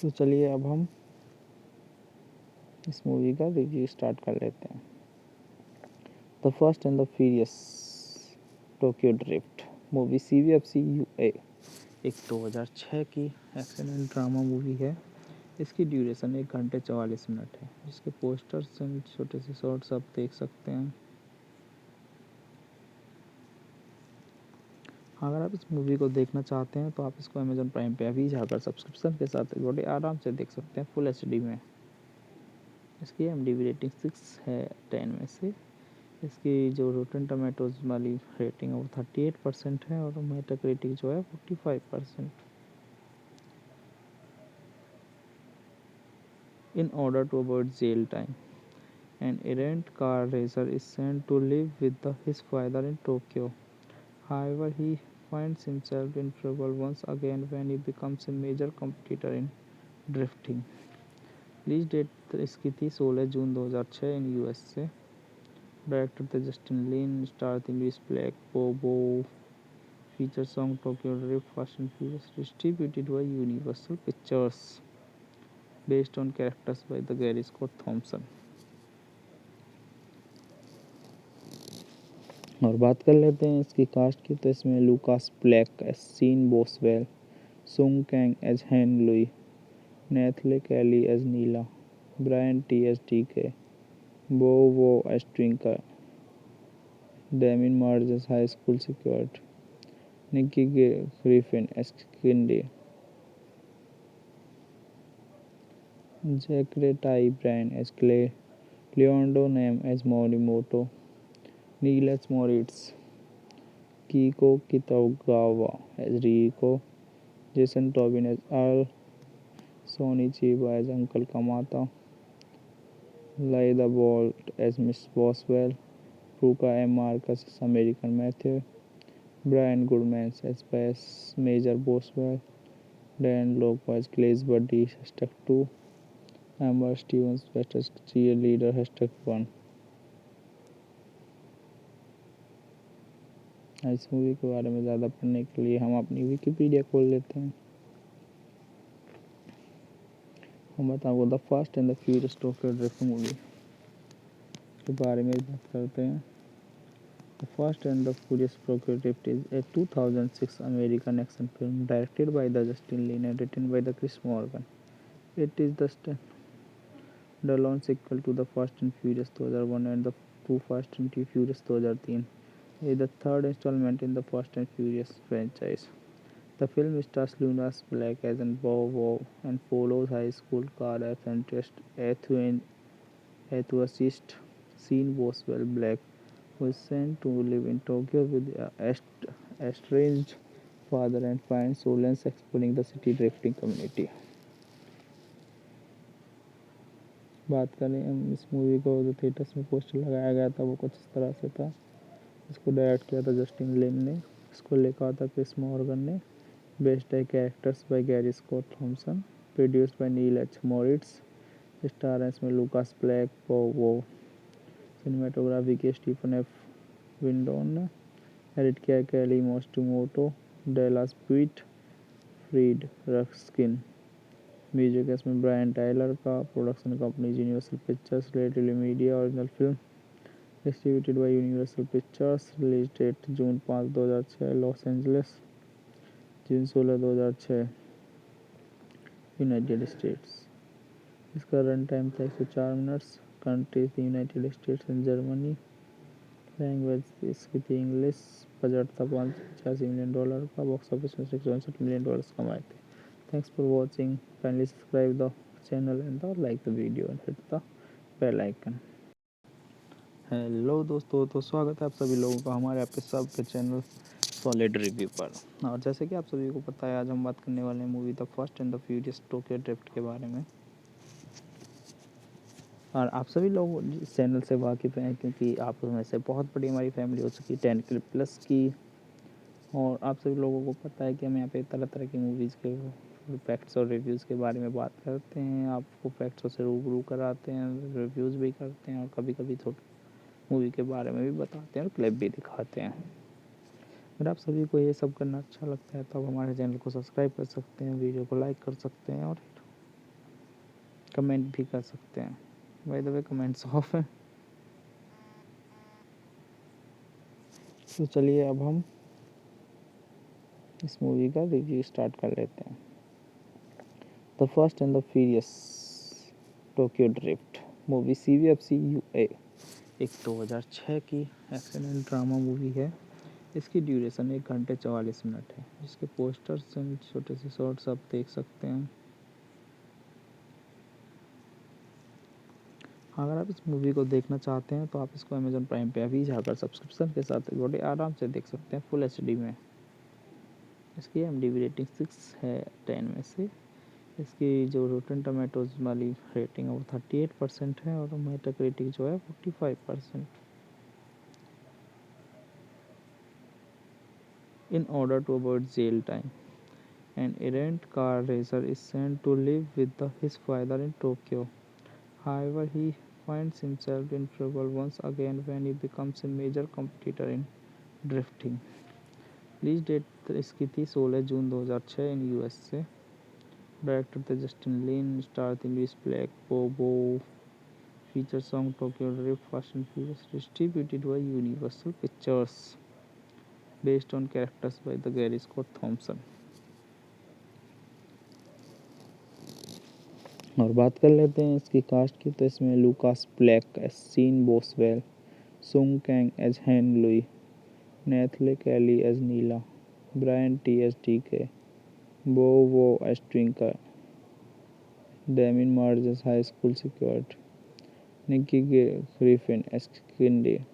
Speaker 3: तो चलिए अब हम इस मूवी का रिव्यू स्टार्ट कर लेते हैं। The fast and the furious Tokyo drift movie CVFC UA एक 2006 की एक्शन एंड ड्रामा मूवी है। इसकी ड्यूरेशन 1 घंटे 44 मिनट है। इसके पोस्टर्स एंड छोटे से शॉर्ट्स आप देख सकते हैं। अगर आप इस मूवी को देखना चाहते हैं तो आप इसको अमेजोन प्राइम पे अभी जाकर सब्सक्रिप्शन के साथ बड़े आराम से देख सकते हैं फुल HD में। इसकी IMDb रेटिंग 6 है 10 में से। इसकी जो रोटन टोमेटोज वाली रेटिंग है वो 38% है और मेटाक्रिटिक जो है 45%। In order to avoid jail time, an errant car racer is sent to live with his father in Tokyo. However, he finds himself in trouble once again when he becomes a major competitor in drifting. Release date इसकी थी 16 जून 2006 in US से। Director थे Justin Lin, star थी Louis Black, बोबो, feature song Tokyo drift fast and furious, distributed by Universal Pictures, based on characters by the Gary Scott Thomson. और बात कर लेते हैं इसकी कास्ट की। तो इसमें Lucas Black as Sean Boswell, Sung Kang as Han Lue, Nathalie Kelley as Neela, Brian Tee as DK, Bow Wow as ट्विंकर, Damien Marge's high school security, Nikki Griffin as Kindy, Zachary Ty Bryan as Clay, Leondo Nam as Morimoto, Neil as Moritz, Kiko Kitagawa as Rico, Jason Tobin as Earl, Sonny Chiba as Uncle Kamata, Lyda Bolt as Miss Boswell, Ruka M. Marcus as American Matthew, Brian Goodman as Bass Major Boswell, Dan Loco as Clay's Buddy #2, Amber Stevens as Cheerleader #1। इस movie के बारे में ज़्यादा पढ़ने के लिए हम अपनी विकिपीडिया खोल लेते हैं। हम बताओ the fast and the furious Tokyo drift movie के बारे में बात करते हैं। The fast and the furious Tokyo drift is a 2006 American action film directed by the Justin Lin and written by the Chris Morgan. It is the standalone sequel to the Fast and Furious 2001 and the Too Fast and Too Furious 2003. It is the third installment in the Fast and Furious franchise. The film stars Lunas Black as an Bow and follows high school car enthusiast Sean Boswell Black, who is sent to live in Tokyo with an estranged father and finds solace exploring the city drifting community. बात करें हम इस movie को, जो theatres में poster लगाया गया था वो कुछ इस तरह से था। इसको डायरेक्ट किया था जस्टिन लिन ने, इसको लिखा था क्रिस मॉर्गन ने, बेस्ड है characters by Gary Scott Thompson, produced by nil H Moritz, star हैं इसमें लूकास ब्लैक, वो सिनेमाटोग्राफी की स्टीफन एफ विंडोन ने, एडिट किया Kelly Matsumoto, Dallas Puett, Fred Raskin, music है इसमें ब्रायन टाइलर का, production company Universal Pictures, relatively media, original film distributed by Universal Pictures, release date June 5, 2006 Los Angeles, June 16, 2006 United States. इसका run time था 104 minutes. Countries थी United states and Germany. Language इसकी थी English. Budget था $585 million का। Box office में $662 million कमाए थे। Thanks for watching. Kindly subscribe the channel and like the video and hit the bell icon. Hello दोस्तों, तो स्वागत है आप सभी लोगों का हमारे आपके सबके चैनल सॉलिड रिव्यू पर। और जैसे कि आप सभी को पता है, आज हम बात करने वाले हैं movie the fast and the furious Tokyo drift के बारे में। और आप सभी लोग इस चैनल से वाकिफ़ हैं, क्योंकि आप में से बहुत बड़ी हमारी फैमिली हो चुकी है 10K प्लस की। और आप सभी लोगों को पता है कि हम यहाँ पे तरह तरह की मूवीज़ के फैक्ट्स और रिव्यूज़ के बारे में बात करते हैं, आपको फैक्ट्सों से रूबरू कराते हैं, रिव्यूज़ भी करते हैं और कभी कभी थोड़ी मूवी के बारे में भी बताते हैं और क्लिप भी दिखाते हैं। अगर आप सभी को ये सब करना अच्छा लगता है तो आप हमारे चैनल को सब्सक्राइब कर सकते हैं, वीडियो को लाइक कर सकते हैं और कमेंट भी कर सकते हैं। By the way comments of है। तो चलिए अब हम इस मूवी का रिव्यू स्टार्ट कर लेते हैं। The fast and the furious Tokyo drift movie CVFC UA एक 2006 की एक्शन एंड ड्रामा मूवी है। इसकी ड्यूरेशन 1 घंटे 44 मिनट है। जिसके पोस्टर्स एंड छोटे से शॉर्ट्स आप देख सकते हैं। अगर आप इस मूवी को देखना चाहते हैं तो आप इसको अमेजोन प्राइम पे अभी जाकर सब्सक्रिप्शन के साथ बड़े आराम से देख सकते हैं फुल HD में। इसकी IMDb रेटिंग 6 है 10 में से। इसकी जो रोटन टमाटोज वाली रेटिंग है वो 38% है और मेटाक्रिटिक जो है 45%। In order to avoid jail time, an errant car racer is sent to live with his father in Tokyo. However, he finds himself in trouble once again when he becomes a major competitor in drifting. Release date इसकी थी 16 जून 2006 in USA। Director थे Justin Lin, star थी Louis Black, बोबो, feature song Tokyo drift fast and furious, distributed by Universal Pictures, based on characters by the Gary Scott Thomson. और बात कर लेते हैं इसकी कास्ट की। तो इसमें Lucas Black as Sean Boswell, Sung Kang as Han Lui, Nathalie Kelly as Neela, Brian T as TK, Bo Wo as Twinkle, Damien Marge as High School Security, Nikki Griffin as Kindy,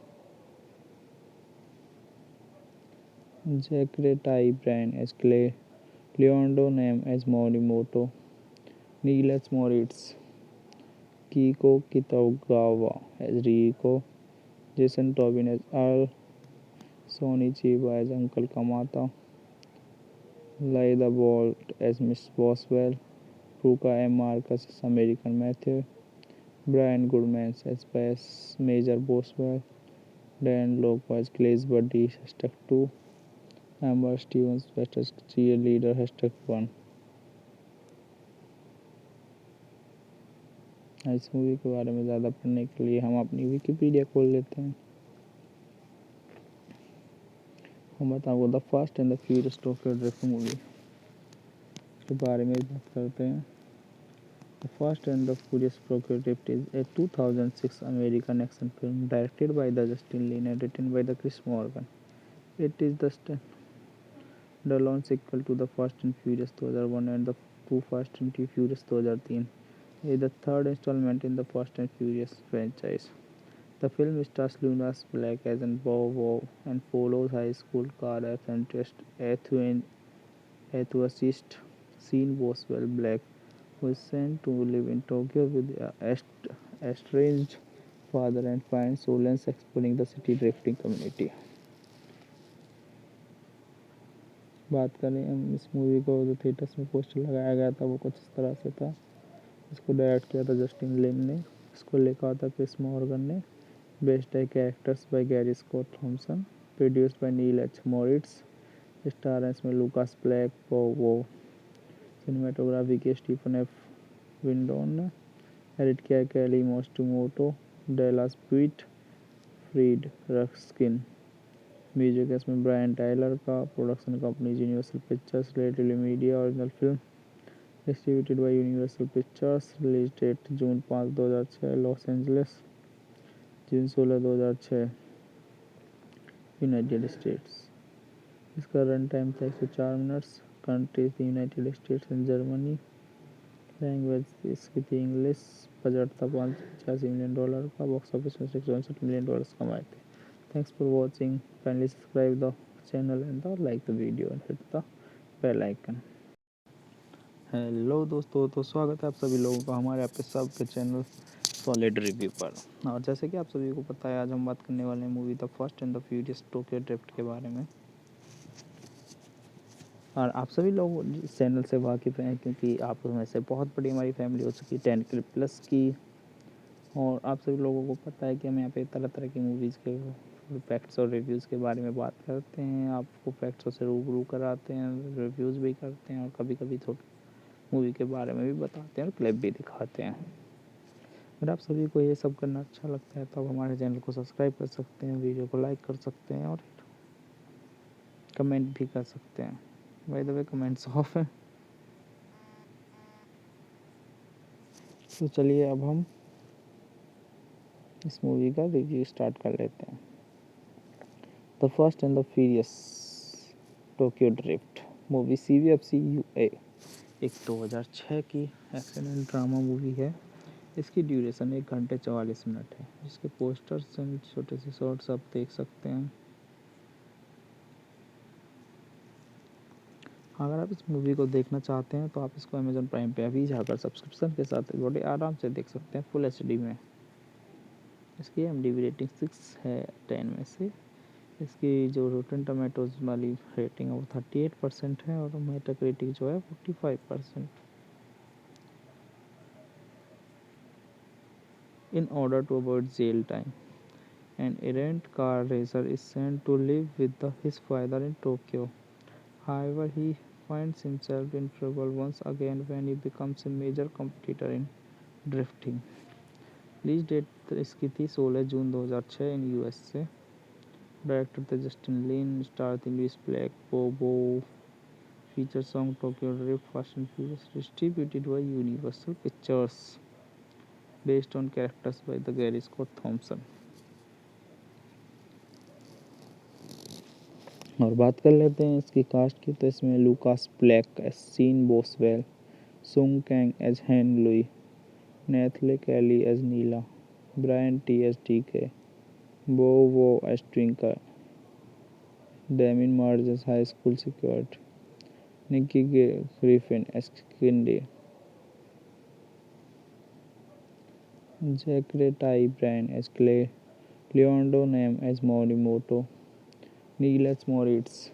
Speaker 3: Zachary Ty Bryan as Clay, Leondo Nam as Morimoto, Neil as Moritz, Kiko Kitagawa as Rico, Jason Tobin as Earl, Sonny Chiba as Uncle Kamata, Lyda Bolt as Miss Boswell, Ruka M. Marcus as American Matthew, Brian Goodman as Bass Major Boswell, Dan Loco as Glaze Buddy #2, Amber Stevens as Cheerleader #1। इस movie के बारे में ज़्यादा पढ़ने के लिए हम अपनी विकिपीडिया खोल लेते हैं। हम बताऊँ the fast and the furious Tokyo drift movie के बारे में बात करते हैं। The Fast and the Furious Tokyo Drift is a 2006 American action film directed by Justin Lin and written by Chris Morgan. It is the standalone sequel to The Fast and Furious 2001 and The Too Fast and Furious 2003. It is the third installment in the Fast and Furious franchise. The film stars Lunas Black as an Bow and follows high school car enthusiast Sean Boswell Black, who is sent to live in Tokyo with an estranged father and finds solace exploring the city drifting community। बात करें हम इस movie को, जो theatres में poster लगाया गया था वो कुछ इस तरह से था। इसको डायरेक्ट किया था जस्टिन लिन ने, इसको लिखा था क्रिस मॉर्गन ने, बेस्ड है characters by Gary Scott Thompson, produced by nil H Moritz, star इसमें लूकास ब्लैक, वो सिनेमाटोग्राफी की स्टीफन एफ विंडोन ने, एडिट किया Kelly Matsumoto, Dallas Puett, Fred Raskin, music इसमें ब्रायन टाइलर का, production company Universal Pictures, relatively media, original film distributed by Universal Pictures, release date June 5, 2006, Los Angeles, June 16, 2006, United States. इसका run time था 104 minutes. Countries United states and Germany. Language इसकी थी English. Budget था $585 million का। Box office में $664 million कमाए थे। Thanks for watching. Kindly subscribe the channel and like the video and hit the bell icon. Hello दोस्तों, तो स्वागत है आप सभी लोगों का हमारे आपके सबके चैनल सॉलिड रिव्यू पर। और जैसे कि आप सभी को पता है, आज हम बात करने वाले हैं movie the fast and the furious Tokyo drift के बारे में। और आप सभी लोग इस चैनल से वाकिफ़ हैं, क्योंकि आप में से बहुत बड़ी हमारी फैमिली हो चुकी है 10K प्लस की। और आप सभी लोगों को पता है कि हम यहाँ पे तरह तरह की मूवीज़ के फैक्ट्स और रिव्यूज़ के बारे में बात करते हैं, आपको फैक्ट्सों से रूबरू कराते हैं, रिव्यूज़ भी करते हैं और कभी कभी थोड़ी मूवी के बारे में भी बताते हैं और क्लिप भी दिखाते हैं। अगर आप सभी को ये सब करना अच्छा लगता है तो आप हमारे चैनल को सब्सक्राइब कर सकते हैं, वीडियो को लाइक कर सकते हैं और कमेंट भी कर सकते हैं। By the way comments of है। तो चलिए अब हम इस मूवी का रिव्यू स्टार्ट कर लेते हैं। The fast and the furious Tokyo drift movie CVFC UA एक 2006 की एक्शन एंड ड्रामा मूवी है। इसकी ड्यूरेशन 1 घंटे 44 मिनट है। इसके पोस्टर्स एंड छोटे से शॉर्ट्स आप देख सकते हैं। अगर आप इस मूवी को देखना चाहते हैं तो आप इसको अमेज़न प्राइम पे अभी जाकर सब्सक्रिप्शन के साथ बड़े आराम से देख सकते हैं फुल HD में। इसकी IMDb रेटिंग 6 है 10 में से। इसकी जो रोटन टोमेटोज वाली रेटिंग है वो 38% है और मेटाक्रिटिक जो है 45%। In order to avoid jail time, an errant car racer is sent to live with his father in Tokyo. However, he finds himself in trouble once again when he becomes a major competitor in drifting. Release date इसकी थी 16 जून 2006 in USA। Director थे Justin Lin. Star थी Louis Black, बोबो। Feature song Tokyo drift fast and furious. Distributed by Universal Pictures. Based on characters by the Gary Scott Thomson. और बात कर लेते हैं इसकी कास्ट की, तो इसमें Lucas Black as Sean Boswell, Sung Kang as Han Lue, Nathalie Kelley as Neela, Brian Tee as टीके, Bow Wow as Twinkie, Damien मार्ज as high school security, Nikki Griffin as Cindy, Zachery Ty Bryan as Clay, Leonardo Nam as Morimoto, Niles Moritz,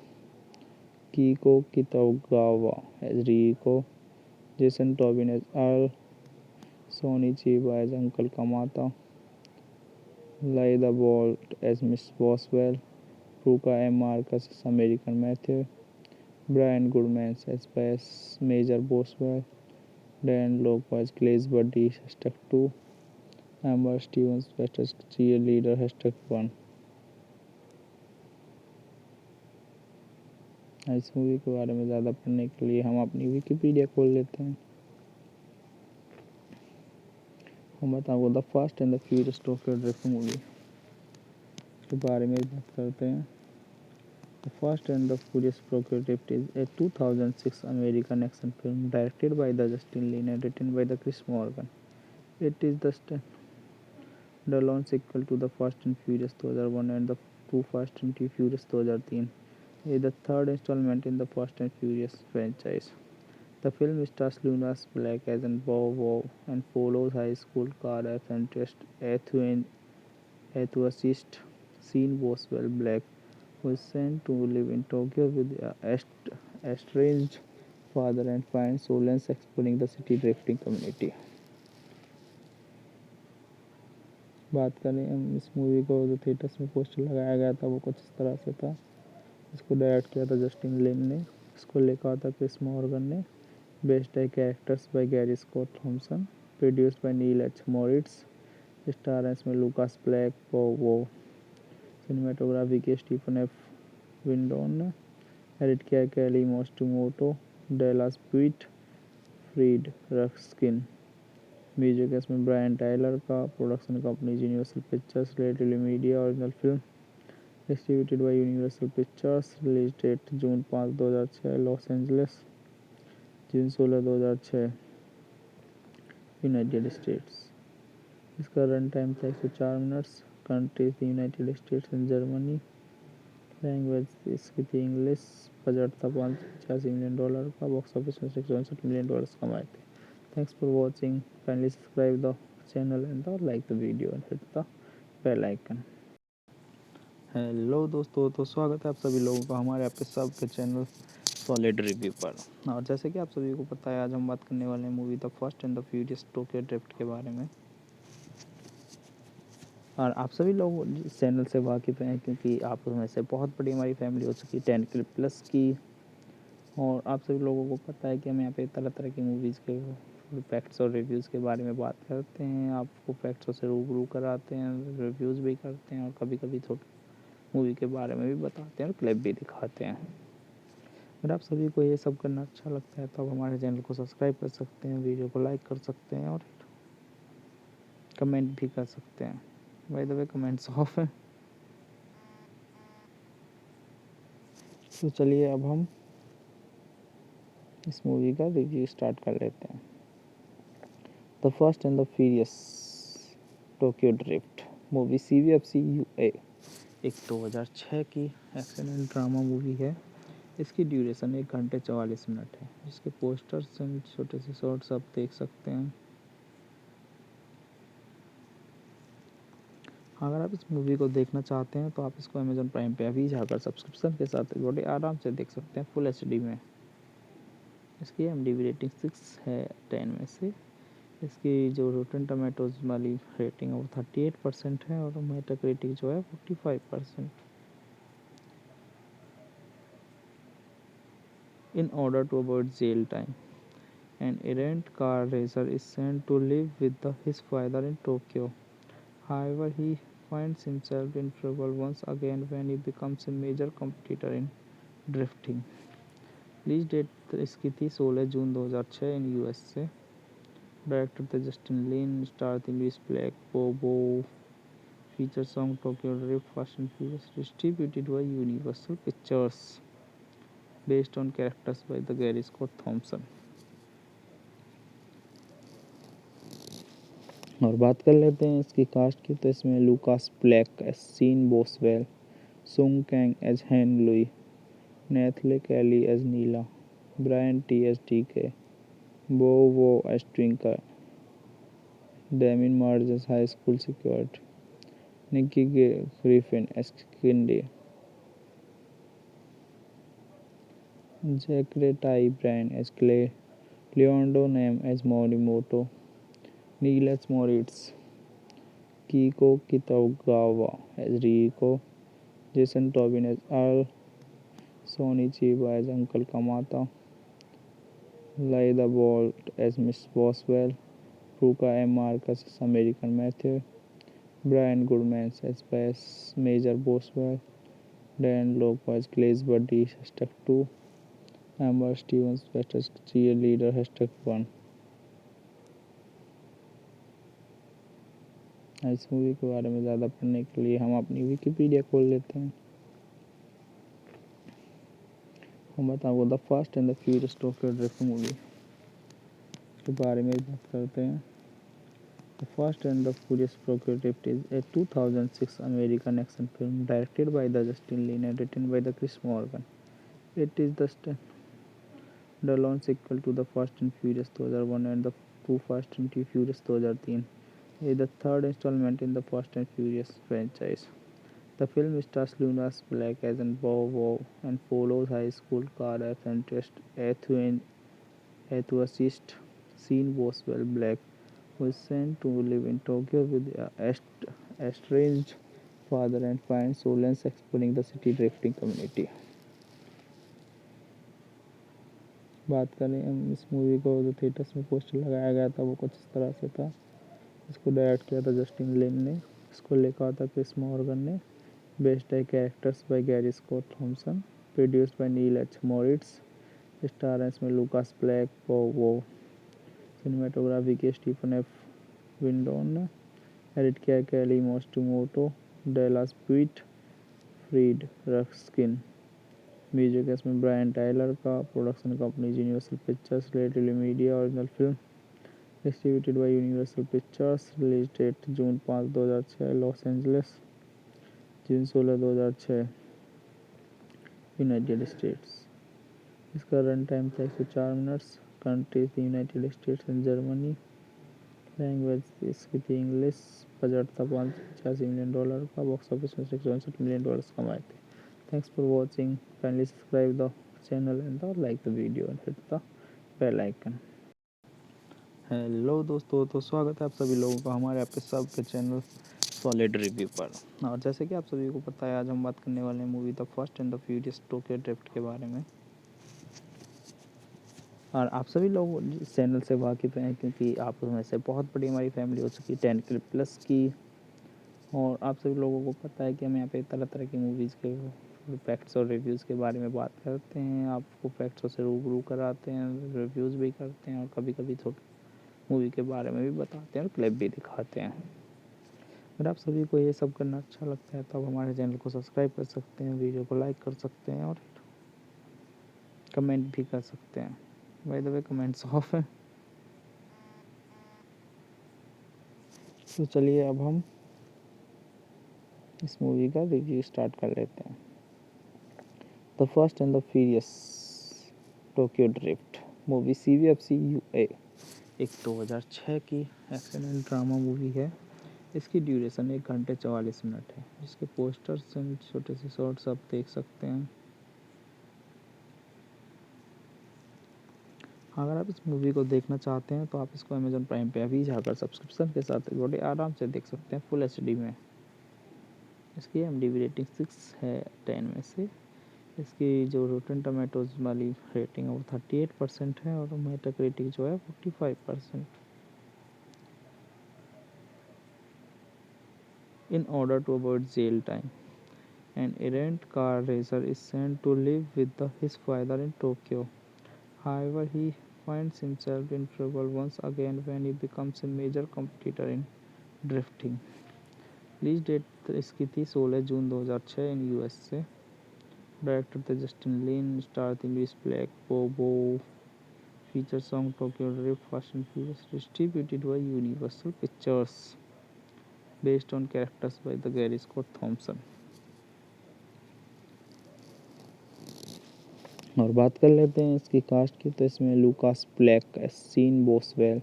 Speaker 3: Keiko Kitagawa as Reiko, Jason Tobin as Earl, Sonny Chiba as uncle Kamata, लाइदा bolt as Miss Boswell, Ruka M Marcus as American Matthew, Brian Goodman as base major Boswell, Dan लोको as Clay's buddy #2, Amber Stevens best cheer leader #1। इस movie के बारे में ज़्यादा पढ़ने के लिए हम अपनी विकिपीडिया खोल लेते हैं। हम बताओ the fast and the furious Tokyo drift movie के बारे में बात करते हैं। The fast and the furious Tokyo drift is a 2006 American action film directed by the Justin Lin and written by the Chris Morgan. It is the launch sequel to the fast and furious 2001 and the Too Fast and Furious 2003. It is the third installment in the Fast and Furious franchise. The film stars Lunas Black as an Bow and follows high school car enthusiast enthusiast Sean Boswell Black, who is sent to live in Tokyo with a estranged father and finds solace exploring the city drifting community. बात करें हम इस movie को, जो theatres में poster लगाया गया था वो कुछ इस तरह से था। इसको डायरेक्ट किया था जस्टिन लिन ने, इसको लिखा था क्रिस मॉर्गन ने, बेस्ड है characters by Gary Scott Thompson, produced by nil H Moritz, star है इसमें लूकास ब्लैक, वो सिनेमाटोग्राफी की स्टीफन एफ विंडोन ने, एडिट किया Kelly Matsumoto, Dallas Puett, Fred Raskin, music इसमें ब्रायन टाइलर का, production company Universal Pictures, relatively media, original film distributed by Universal Pictures, release date June 5, 2006, Los Angeles, June 16, 2006, United States. इसका run time था 104 minutes. Countries थी United states and Germany. Language इसकी थी English. Budget था $585 million का। Box office में $662 million कमाए थे। Thanks for watching. Kindly subscribe the channel and like the video and hit the bell icon. Hello दोस्तों, तो स्वागत है आप सभी लोगों का हमारे आपके सबके चैनल सॉलिड रिव्यू पर। और जैसे कि आप सभी को पता है, आज हम बात करने वाले हैं movie the fast and the furious Tokyo drift के बारे में। और आप सभी लोग इस चैनल से वाकिफ़ हैं, क्योंकि आप में से बहुत बड़ी हमारी फैमिली हो चुकी है 10K प्लस की। और आप सभी लोगों को पता है कि हम यहाँ पे तरह तरह की मूवीज़ के फैक्ट्स और रिव्यूज़ के बारे में बात करते हैं, आपको फैक्ट्सों से रूबरू कराते हैं, रिव्यूज़ भी करते हैं और कभी कभी थोड़ी मूवी के बारे में भी बताते हैं और क्लिप भी दिखाते हैं। अगर आप सभी को ये सब करना अच्छा लगता है तो आप हमारे चैनल को सब्सक्राइब कर सकते हैं, वीडियो को लाइक कर सकते हैं और कमेंट भी कर सकते हैं। By the way comments of हैं। तो चलिए अब हम इस मूवी का रिव्यू स्टार्ट कर लेते हैं। The fast and the furious Tokyo drift movie CVFC UA एक 2006 की एक्शन एंड ड्रामा मूवी है। इसकी ड्यूरेशन 1 घंटे 44 मिनट है। जिसके पोस्टर्स एंड छोटे से शॉर्ट्स आप देख सकते हैं। अगर आप इस मूवी को देखना चाहते हैं तो आप इसको अमेजोन प्राइम पे अभी जाकर सब्सक्रिप्शन के साथ बड़े आराम से देख सकते हैं फुल HD में। इसकी IMDb रेटिंग 6 है 10 में से। इसकी जो रोटन टमाटोज वाली रेटिंग है वो 38% है और मेटाक्रिटिक जो है 45%। In order to avoid jail time, an errant car racer is sent to live with his father in Tokyo. However, he finds himself in trouble once again when he becomes a major competitor in drifting. Release date इसकी थी 16 जून 2006 in USA से। Director थे Justin Lin, star थी Louis Black, Bobo feature song Tokyo Drift Fast and Furious, distributed by Universal Pictures, based on characters by the Gary Scott Thompson. और बात कर लेते हैं इसकी कास्ट की, तो इसमें Lucas Black as Sean Boswell, Sung Kang as Han Lue, Nathalie Kelley as Neela, Brian Tee as टीके, Bow Wow as Twinkie, Damien मार्ज as high school security, Nikki Griffin as Cindy, Zachery Ty Bryan as Clay, Leonardo Nam as Morimoto, Niles Moritz, Keiko Kitagawa as Reiko, Jason Tobin as Earl, Sonny Chiba as uncle Kamata, लाइदा bolt as Miss Boswell, Ruka M Marcus as American Matthew, Brian Goodman as base major Boswell, Dan लोको as Clay's buddy #2, Amber Stevens as cheer leader #1। इस movie के बारे में ज़्यादा पढ़ने के लिए हम अपनी विकिपीडिया खोल लेते हैं। हम बताओ the fast and the furious Tokyo drift movie के बारे में बात करते हैं। The fast and the furious Tokyo drift is a 2006 American action film directed by the Justin Lin and written by the Chris Morgan. It is the launch sequel to the fast and furious 2001 and the two fast and furious 2003 is the third installment in the Fast and Furious franchise. The film stars Lunas Black as an Bow and follows high school car enthusiast Sean Boswell Black, who is sent to live in Tokyo with an estranged father and finds solace exploring the city drifting community. बात करें हम इस movie को, जो theatres में poster लगाया गया था वो कुछ इस तरह से था। इसको डायरेक्ट किया था जस्टिन लिन ने, इसको लिखा था क्रिस मॉर्गन ने, बेस्ड है characters by Gary Scott Thompson, produced by nil H Moritz, star इसमें लूकास ब्लैक, वो सिनेमाटोग्राफी की स्टीफन एफ विंडोन ने, एडिट किया Kelly Matsumoto, Dallas Puett, Fred Raskin, music इसमें ब्रायन टाइलर का, production company Universal Pictures, relatively media, original film distributed by Universal Pictures, release date June 5, 2006, Los Angeles, June 16, 2006, United States. इसका run time था 104 minutes. Countries United states and Germany. Language इसकी थी English. Budget था $585 million का। Box office में $664 million कमाए थे। Thanks for watching. Kindly subscribe the channel and like the video and hit the bell icon. Hello दोस्तों, तो स्वागत है आप सभी लोगों का हमारे आपके सबके चैनल सॉलिड रिव्यू पर। और जैसे कि आप सभी को पता है, आज हम बात करने वाले हैं movie the fast and the furious Tokyo drift के बारे में। और आप सभी लोग इस चैनल से वाकिफ़ हैं, क्योंकि आप में से बहुत बड़ी हमारी फैमिली हो चुकी है 10K प्लस की। और आप सभी लोगों को पता है कि हम यहाँ पे तरह तरह की मूवीज़ के फैक्ट्स और रिव्यूज़ के बारे में बात करते हैं, आपको फैक्ट्सों से रूबरू कराते हैं, रिव्यूज़ भी करते हैं और कभी कभी थोड़ी मूवी के बारे में भी बताते हैं और क्लिप भी दिखाते हैं। अगर आप सभी को ये सब करना अच्छा लगता है तो आप हमारे चैनल को सब्सक्राइब कर सकते हैं, वीडियो को लाइक कर सकते हैं और कमेंट भी कर सकते हैं। By the way comments of है। तो चलिए अब हम इस मूवी का रिव्यू स्टार्ट कर लेते हैं। The fast and the furious Tokyo drift movie CVFC UA एक 2006 की एक्शन एंड ड्रामा मूवी है। इसकी ड्यूरेशन 1 घंटे 44 मिनट है। इसके पोस्टर्स एंड छोटे से शॉर्ट्स आप देख सकते हैं। अगर आप इस मूवी को देखना चाहते हैं तो आप इसको अमेजोन प्राइम पे अभी जाकर सब्सक्रिप्शन के साथ बड़े आराम से देख सकते हैं फुल HD में। इसकी IMDb रेटिंग 6 है 10 में से। इसकी जो रोटन टमाटोज वाली रेटिंग है वो 38% है और मेटाक्रिटिक जो है 45%। In order to avoid jail time, an errant car racer is sent to live with his father in Tokyo. However, he finds himself in trouble once again when he becomes a major competitor in drifting. Release date इसकी थी 16 जून 2006 in US से। Director थे Justin Lin, star थी Louis Black, बोबो, feature song Tokyo drift, fast and furious, distributed by Universal Pictures, based on characters by the Gary Scott Thomson. और बात कर लेते हैं इसकी कास्ट की, तो इसमें Lucas Black as Sean Boswell,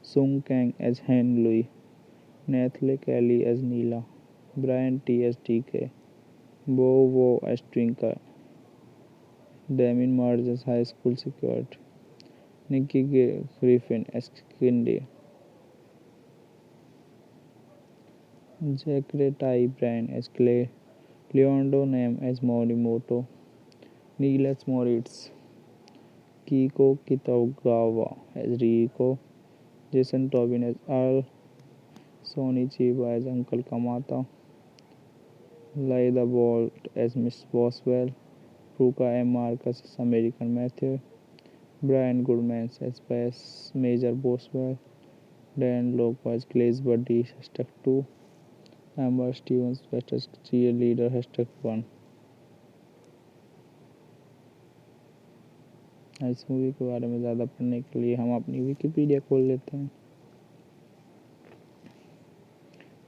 Speaker 3: Sung Kang as Han Lue, Nathalie Kelley as Neela, Brian Tee as टीके, Bow Wow as Twinkie, Damien मार्ज as high school security, Nikki Griffin as Cindy, Zachery Ty Bryan as Clay, Leonardo Nam as Morimoto, Niles Moritz, Keiko Kitagawa as Reiko, Jason Tobin as Earl, Sonny Chiba as uncle Kamata, लाइदा bolt as Miss Boswell, Ruka M Marcus as American Matthew, Brian Goodman as base major Boswell, Dan लोको as Clay's buddy #2, Amber Stevens as cheer leader #1। इस movie के बारे में ज़्यादा पढ़ने के लिए हम अपनी विकिपीडिया खोल लेते हैं।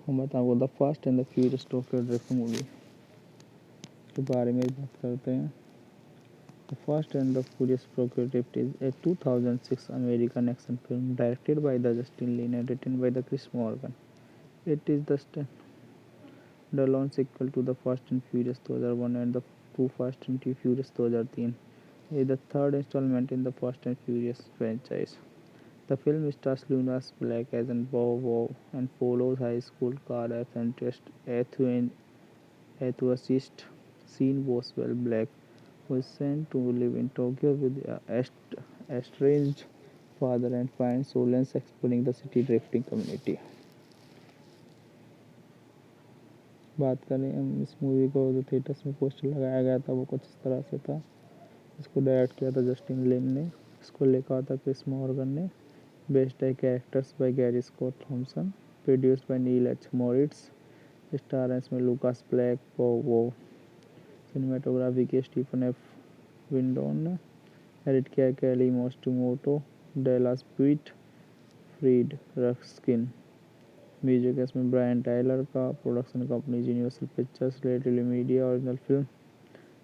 Speaker 3: हम बताओ the fast and the furious Tokyo drift movie के बारे में बात करते हैं। The fast and the furious Tokyo drift is a 2006 American action film directed by the Justin Lin and written by the Chris Morgan. It is the standalone sequel to the Fast and Furious 2001 and the Too Fast and Too Furious 2003. It is the third installment in the Fast and Furious franchise. The film stars Lunas Black as an Bow and follows high school car enthusiast Sean Boswell Black, who is sent to live in Tokyo with an estranged father and finds solace exploring the city drifting community. बात करें हम इस movie को, जो theatres में poster लगाया गया था वो कुछ इस तरह से था। इसको डायरेक्ट किया था जस्टिन लिन ने, इसको लिखा था क्रिस मॉर्गन ने, बेस्ड है characters by Gary Scott Thompson, produced by nil H Moritz, star है इसमें लूकास ब्लैक, वो सिनेमाटोग्राफी की स्टीफन एफ विंडोन ने, एडिट किया कैली मोस्टोमोटो, डेलास पीट, फ्रीड रस्किन, म्यूजिक इसमें ब्रायन टाइलर का, production company Universal Pictures, relatively media, original film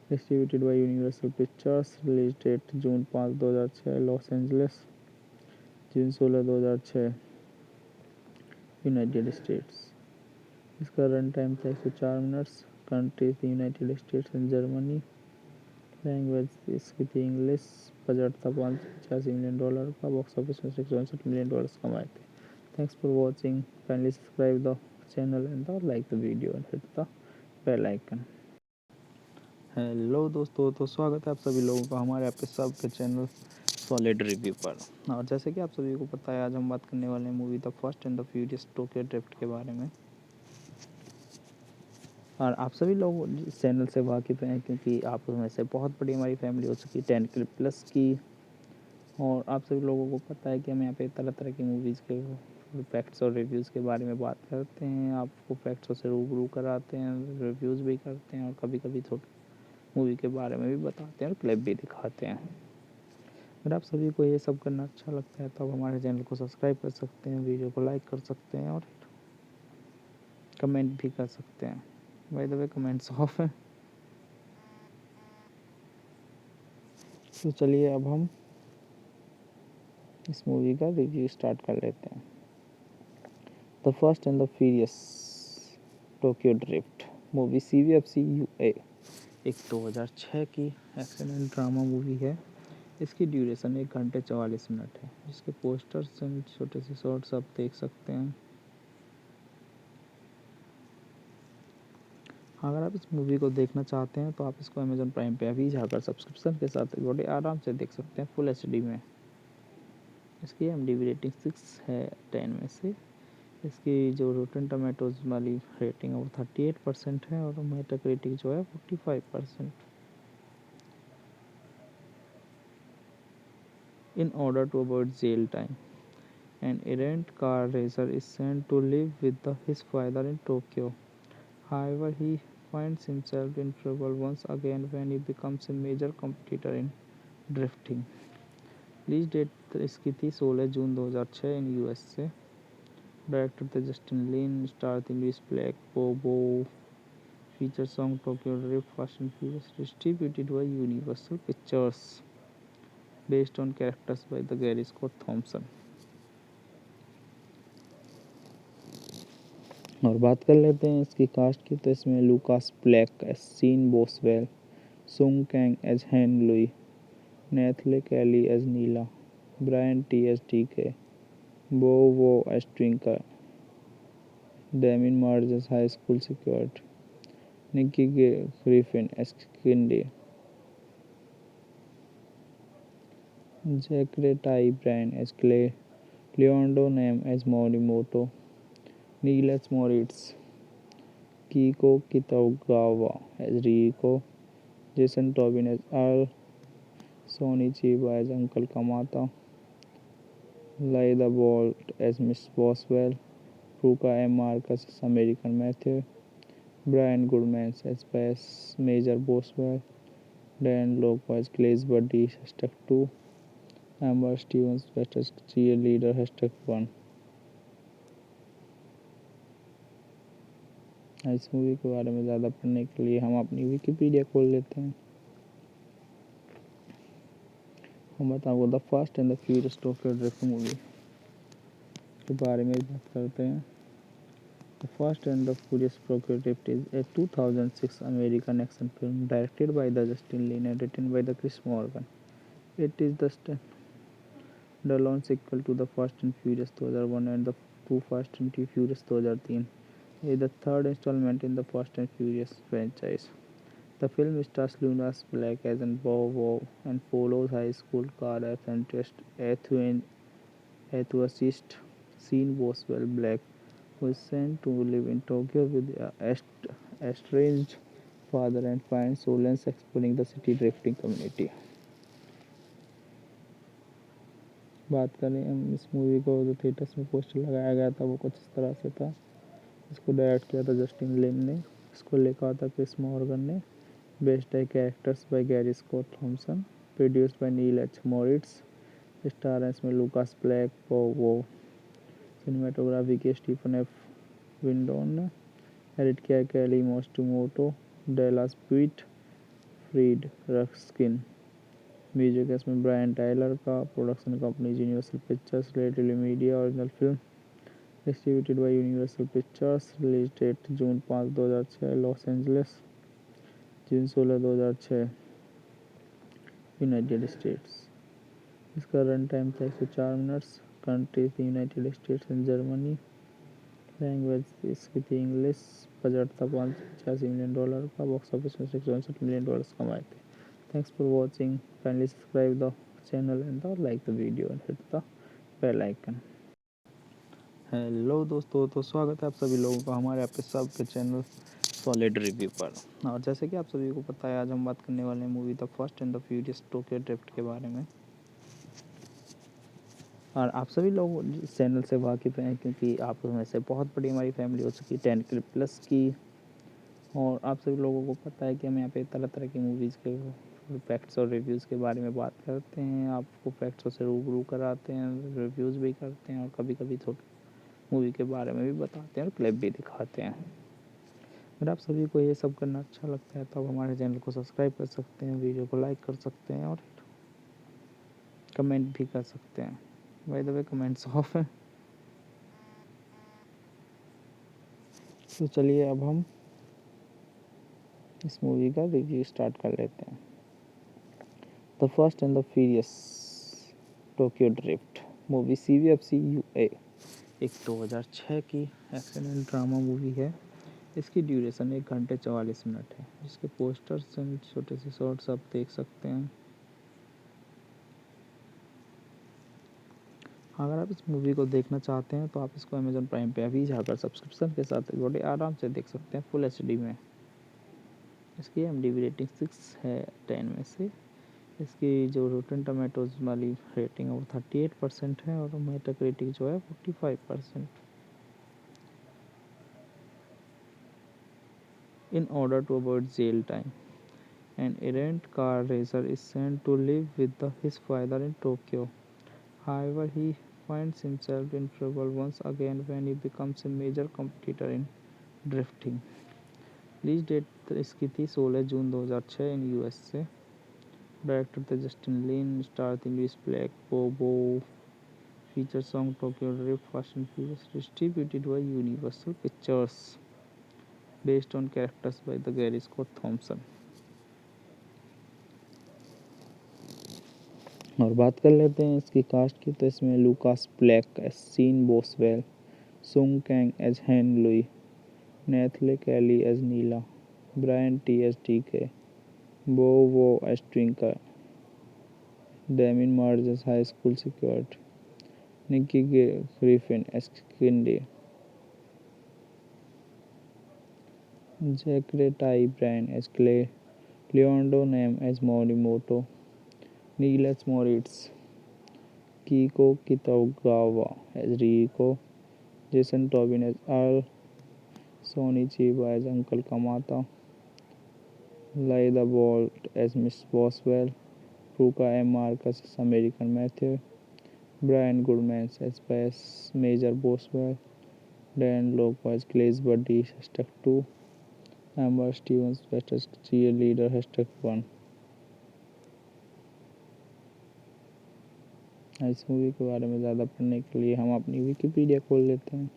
Speaker 3: distributed by Universal Pictures, release date June 5, 2006 Los Angeles, June 16, 2006 United States. इसका run time था 104 minutes. Country थी United states and Germany. Language इसकी थी English. Budget था $585 million का। Box office में $662 million कमाए थे। Thanks for watching. Kindly subscribe the channel and like the video and hit the bell icon. Hello दोस्तों, तो स्वागत है आप सभी लोगों का हमारे आपके सबके चैनल सॉलिड रिव्यू पर। और जैसे कि आप सभी को पता है, आज हम बात करने वाले हैं movie the fast and the furious Tokyo drift के बारे में। और आप सभी लोग इस चैनल से वाकिफ़ हैं, क्योंकि आप में से बहुत बड़ी हमारी फैमिली हो चुकी है 10K प्लस की। और आप सभी लोगों को पता है कि हम यहाँ पे तरह तरह की मूवीज़ के फैक्ट्स और रिव्यूज़ के बारे में बात करते हैं, आपको फैक्ट्सों से रूबरू कराते हैं, रिव्यूज़ भी करते हैं और कभी कभी थोड़ी मूवी के बारे में भी बताते हैं और क्लिप भी दिखाते हैं। अगर आप सभी को ये सब करना अच्छा लगता है तो आप हमारे चैनल को सब्सक्राइब कर सकते हैं, वीडियो को लाइक कर सकते हैं और कमेंट भी कर सकते हैं। By the way comments of हैं। तो चलिए अब हम इस मूवी का रिव्यू स्टार्ट कर लेते हैं। The fast and the furious Tokyo drift movie CVFC UA एक 2006 की एक्शन एंड ड्रामा मूवी है। इसकी ड्यूरेशन 1 घंटे 44 मिनट है। जिसके पोस्टर्स एंड छोटे से शॉर्ट्स आप देख सकते हैं। अगर आप इस मूवी को देखना चाहते हैं तो आप इसको अमेजोन प्राइम पे अभी जाकर सब्सक्रिप्शन के साथ बड़े आराम से देख सकते हैं फुल HD में। इसकी IMDb रेटिंग 6 है 10 में से। इसकी जो रोटन टमाटोज वाली रेटिंग है वो 38% है और मेटाक्रिटिक जो है 45%। In order to avoid jail time, An errant car racer is sent to live with his father in Tokyo. However, he finds himself in trouble once again when he becomes a major competitor in drifting. Release date इसकी थी 16 जून 2006 in US से। Director थे Justin Lin, star थी Louis Black, बोबो, feature song Tokyo drift, fast and furious, distributed by Universal Pictures, based on characters by the Gary Scott Thomson. और बात कर लेते हैं इसकी कास्ट की, तो इसमें Lucas Black as Sean Boswell, Sung Kang as Han Lue, Nathalie Kelley as Neela, Brian Tee as टीके, Bow Wow as Twinkie, Damien मार्ज as high school security, Nikki Griffin as Cindy, Zachery Ty Bryan as Clay, Leonardo Nam as Morimoto, नील as Moritz, Keiko Kitagawa as Reiko, Jason Tobin as Earl, Sonny Chiba as uncle Kamata, लाइदा bolt as Miss Boswell, Ruka M Marcus as American Matthew, Brian Goodman as बैस major Boswell, Dan लोको as Clay's buddy #2, Amber Stevens best cheer leader #1। इस movie के बारे में ज़्यादा पढ़ने के लिए हम अपनी विकिपीडिया खोल लेते हैं। हम बताओ the fast and the furious Tokyo drift movie के बारे में बात करते हैं। The fast and the furious Tokyo drift is a 2006 American action film directed by the Justin Lin and written by the Chris Morgan. It is the standalone sequel to the Fast and Furious 2001 and the Too Fast and Too Furious 2003. It is the third installment in the Fast and Furious franchise. The film stars Lucas Black as an Bow and follows high school car enthusiast Sean Boswell Black, who is sent to live in Tokyo with an estranged father and finds solace exploring the city drifting community. बात करें हम इस movie को, जो theatres में poster लगाया गया था वो कुछ इस तरह से था। इसको डायरेक्ट किया था जस्टिन लिन ने, इसको लिखा था क्रिस मॉर्गन ने, बेस्ड है characters by Gary Scott Thompson, produced by nil H Moritz, star इसमें लूकास ब्लैक, वो सिनेमाटोग्राफी की स्टीफन एफ विंडोन ने, एडिट किया Kelly Matsumoto, Dallas Puett, Fred Raskin, music इसमें ब्रायन टाइलर का, production company Universal Pictures, relatively media, original film distributed by Universal Pictures, release date June 5 2006 Los Angeles, June 16 2006 United States. इसका run time था 104 minutes. Country थी United states and Germany, language इसकी थी English, budget था $585 million का, box office में $664 million कमाए थे। Thanks for watching. Kindly subscribe the channel and like the video and hit the bell icon. Hello दोस्तों, तो स्वागत है आप सभी लोगों का हमारे आपके सबके चैनल सॉलिड रिव्यू पर। और जैसे कि आप सभी को पता है, आज हम बात करने वाले हैं movie the first and the furious Tokyo drift के बारे में। और आप सभी लोग इस चैनल से वाकिफ़ हैं, क्योंकि आप में से बहुत बड़ी हमारी फैमिली हो चुकी है 10K प्लस की। और आप सभी लोगों को पता है कि हम यहाँ पे तरह तरह की मूवीज़ के फैक्ट्स और रिव्यूज़ के बारे में बात करते हैं, आपको फैक्ट्सों से रूबरू कराते हैं, रिव्यूज़ भी करते हैं और कभी कभी थोड़ी मूवी के बारे में भी बताते हैं और क्लिप भी दिखाते हैं। अगर आप सभी को ये सब करना अच्छा लगता है तो आप हमारे चैनल को सब्सक्राइब कर सकते हैं, वीडियो को लाइक कर सकते हैं और कमेंट भी कर सकते हैं। By the way comments of है। तो चलिए अब हम इस मूवी का रिव्यू स्टार्ट कर लेते हैं। The first and the furious Tokyo drift movie CVFC UA एक 2006 की एक्शन एंड ड्रामा मूवी है। इसकी ड्यूरेशन 1 घंटे 44 मिनट है। जिसके पोस्टर्स एंड छोटे से शॉर्ट्स आप देख सकते हैं। अगर आप इस मूवी को देखना चाहते हैं तो आप इसको अमेजोन प्राइम पे अभी जाकर सब्सक्रिप्शन के साथ बड़े आराम से देख सकते हैं फुल HD में। इसकी IMDb रेटिंग 6 है 10 में से। इसकी जो रोटन टमाटोज वाली रेटिंग है वो 38% है और मेटाक्रिटिक जो है 45%। In order to avoid jail time, an errant car racer is sent to live with his father in Tokyo. However, he finds himself in trouble once again when he becomes a major competitor in drifting. Release date इसकी थी 16 जून 2006 in US से। Director थे Justin Lin, star थी Louis Black, बोबो, feature song Tokyo drift, fast and furious, distributed by Universal Pictures, based on characters by the Gary Scott Thomson. और बात कर लेते हैं इसकी कास्ट की, तो इसमें Lucas Black as Sean Boswell, Sung Kang as Han Lue, Nathalie Kelley as Neela, Brian Tee as टीके, Bow Wow as Twinkie, Damien मार्ज as high school security, Nikki Griffin as Cindy, Zachery Ty Bryan as Clay, Leonardo Nam as Morimoto, नील as Moritz, Keiko Kitagawa as Reiko, Jason Tobin as Earl, Sonny Chiba as uncle Kamata, लाइदा bolt as Miss Boswell, Ruka M Marcus as American Matthew, Brian Goodman as base major Boswell, Dan लोको as Clay's buddy #2, Amber Stevens best as cheer leader #1। इस movie के बारे में ज़्यादा पढ़ने के लिए हम अपनी विकिपीडिया खोल लेते हैं।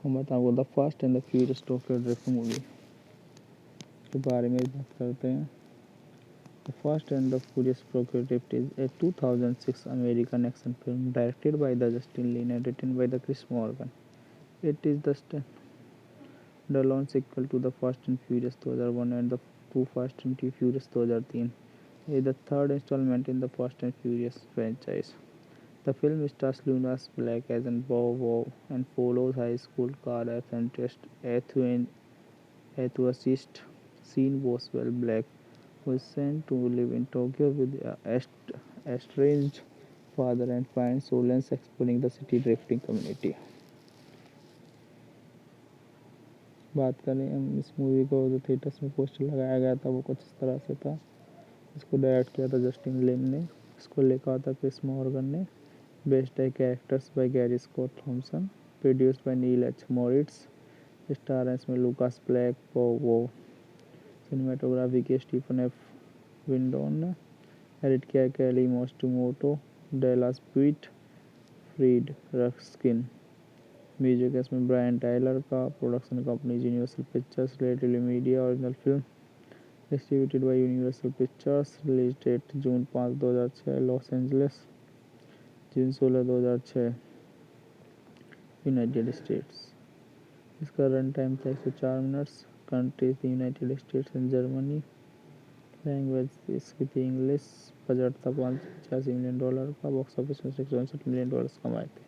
Speaker 3: हम बताओ the fast and the furious Tokyo drift movie के बारे में बात करते हैं। The fast and the furious Tokyo drift is a 2006 American action film directed by the Justin Lin and written by the Chris Morgan. It is the launch sequel to the fast and furious 2001 and the two fast and furious 2003 is the third installment in the Fast and Furious franchise. The film stars Lucas Black as an Bow and follows high school car enthusiast Sean Boswell Black, who is sent to live in Tokyo with an estranged father and finds solace exploring the city drifting community. बात करें हम इस movie को, जो theatres में poster लगाया गया था वो कुछ इस तरह से था। इसको डायरेक्ट किया था जस्टिन लिन ने, इसको लिखा था क्रिस मॉर्गन ने, बेस्ड है characters by Gary Scott Thompson, produced by nil H Moritz, star है इसमें लूकास ब्लैक, वो सिनेमेटोग्राफी की स्टीफन एफ विंडोन ने, एडिट किया Kelly Matsumoto, Dallas Puett, Fred Raskin, music है इसमें ब्रायन टाइलर का, production company Universal Pictures, relatively media, original film distributed by Universal Pictures, release date June 5, 2006 Los Angeles, June 16, 2006 United States. इसका run time था 104 minutes. Country थी United states and Germany. Language इसकी थी English. Budget था $585 million का। Box office में $664 million कमाए थे।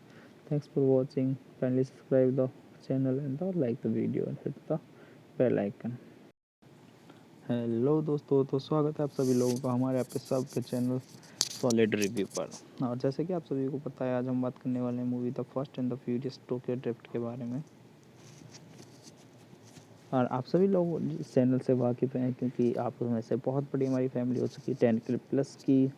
Speaker 3: Thanks for watching. Kindly subscribe the channel and like the video and hit the bell icon. Hello दोस्तों, तो स्वागत है आप सभी लोगों का हमारे आप सब के चैनल सॉलिड रिव्यू पर। और जैसे कि आप सभी को पता है, आज हम बात करने वाले हैं movie the fast and the furious Tokyo drift के बारे में। और आप सभी लोग इस चैनल से वाकिफ़ हैं, क्योंकि आप में से बहुत बड़ी हमारी फैमिली हो चुकी है 10K प्लस की।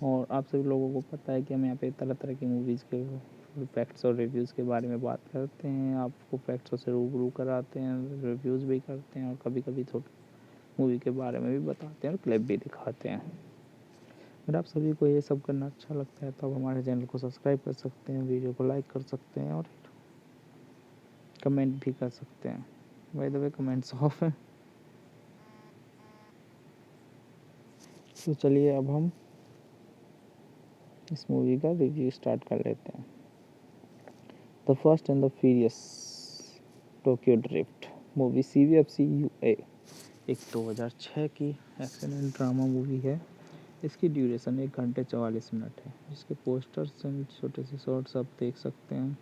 Speaker 3: और आप सभी लोगों को पता है कि हम यहाँ पे तरह तरह की मूवीज़ के फैक्ट्स और रिव्यूज़ के बारे में बात करते हैं, आपको फैक्ट्सों से रूबरू कराते हैं, रिव्यूज़ भी करते हैं और कभी कभी थोड़ा मूवी के बारे में भी बताते हैं और क्लिप भी दिखाते हैं। अगर आप सभी को ये सब करना अच्छा लगता है तो आप हमारे चैनल को सब्सक्राइब कर सकते हैं, वीडियो को लाइक कर सकते हैं और कमेंट भी कर सकते हैं। By the way comments of हैं। तो चलिए अब हम इस मूवी का रिव्यू स्टार्ट कर लेते हैं। The fast and the furious Tokyo drift movie CVFC UA एक 2006 की एक्शन एंड ड्रामा मूवी है। इसकी ड्यूरेशन 1 घंटे 44 मिनट है। इसके पोस्टर्स एंड छोटे से शॉर्ट्स आप देख सकते हैं।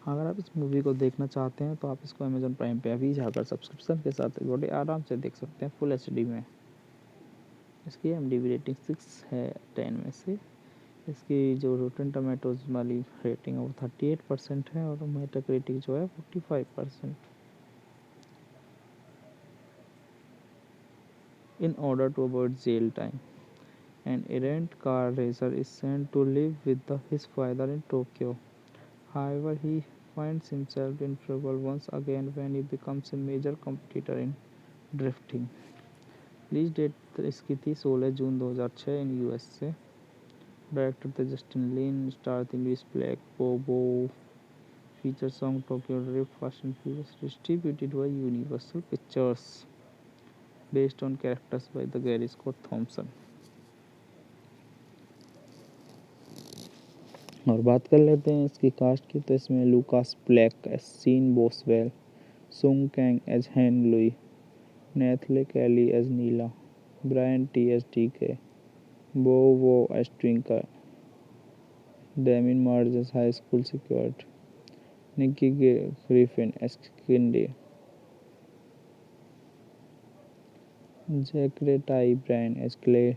Speaker 3: अगर आप इस मूवी को देखना चाहते हैं तो आप इसको अमेजोन प्राइम पे अभी जाकर सब्सक्रिप्शन के साथ बड़े आराम से देख सकते हैं फुल एचडी में। इसकी IMDb रेटिंग 6 है 10 में से। इसकी जो रोटन टमाटोज वाली रेटिंग है वो 38% है और मेटाक्रिटिक जो है 45%। In order to avoid jail time, an errant car racer is sent to live with his father in Tokyo. However, he finds himself in trouble once again when he becomes a major competitor in drifting. Release date इसकी थी 16 जून 2006 in US से। Director थे Justin Lin, star थी Louis Black, बोबो, feature song Tokyo drift, fast and furious, distributed by Universal Pictures, based on characters by the Gary Scott Thomson. और बात कर लेते हैं इसकी कास्ट की, तो इसमें Lucas Black as Sean Boswell, Sung Kang as Han Lue, Nathalie Kelley as Neela, Brian Tee as टीके, Bow Wow as Twinkie, Damien मार्ज as high school security, Nikki Griffin as Cindy, Zachery Ty Bryan as Clay,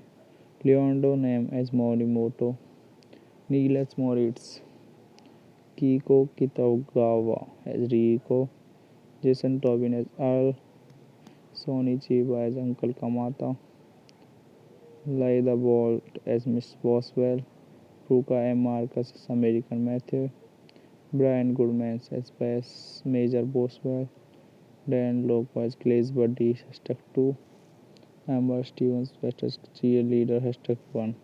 Speaker 3: Leonardo Nam as Morimoto, नील as Moritz, Keiko Kitagawa as Reiko, Jason Tobin as Earl, Sonny Chiba as uncle Kamata, लाइदा bolt as Miss Boswell, Ruka M Marcus as American Matthew, Brian Goodman as base major Boswell, Dan लोको as Clay's buddy #2, Amber Stevens as cheer leader #1।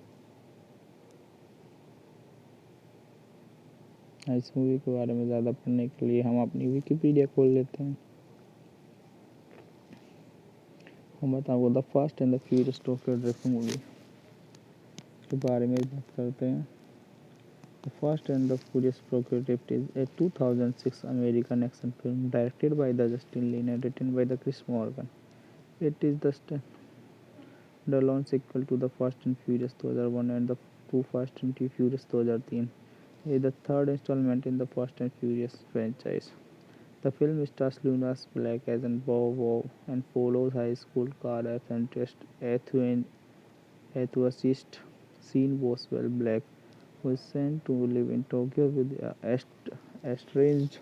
Speaker 3: इस movie के बारे में ज़्यादा पढ़ने के लिए हम अपनी विकिपीडिया खोल लेते हैं। हम बताओ the fast and the furious Tokyo drift movie के बारे में बात करते हैं। The fast and the furious Tokyo drift is a 2006 American action film directed by the Justin Lin and written by the Chris Morgan. It is the standalone sequel to the fast and furious 2001 and the Too Fast and Too Furious 2003. It is the third installment in the Fast and Furious franchise. The film stars Lunas Black as an Bow and follows high school car enthusiast enthusiast Sean Boswell Black, who is sent to live in Tokyo with an estranged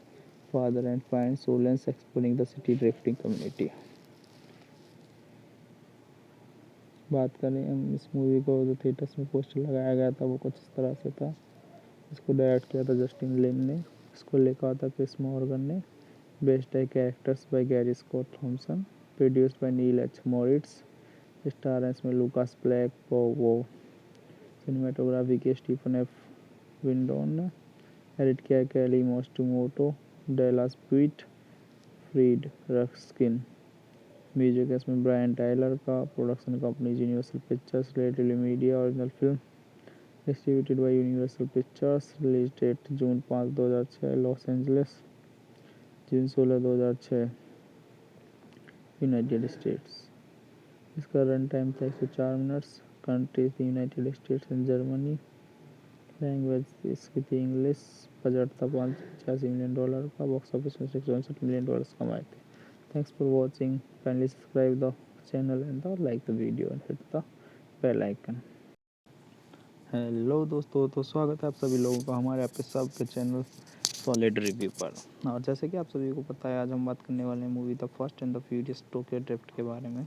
Speaker 3: father and finds solace exploring the city drifting community. बात करें हम इस movie को, जो theatres में poster लगाया गया था वो कुछ इस तरह से था। इसको डायरेक्ट किया था जस्टिन लिन ने, इसको लिखा था क्रिस मॉर्गन ने, बेस्ड है characters by Gary Scott Thompson, produced by nil H Moritz, star है इसमें लूकास ब्लैक, वो सिनेमाटोग्राफी के स्टीफन एफ विंडोन ने, एडिट किया Kelly Matsumoto, Dallas Puett, Fred Raskin, music है इसमें ब्रायन टाइलर का, production company Universal Pictures, relatively media, original film distributed by Universal Pictures, release date June 5 2006 Los Angeles, June 16 2006 United States. इसका run time था 104 minutes. Country थी United states and Germany. Language इसकी थी English. Budget था $85 million का। Box office में $662 million कमाए थे। Thanks for watching. Kindly subscribe the channel and like the video and hit the bell icon. Hello दोस्तों, तो स्वागत है आप सभी लोगों का हमारे आपके सबके चैनल सॉलिड रिव्यू पर। और जैसे कि आप सभी को पता है, आज हम बात करने वाले हैं movie the fast and the furious Tokyo drift के बारे में।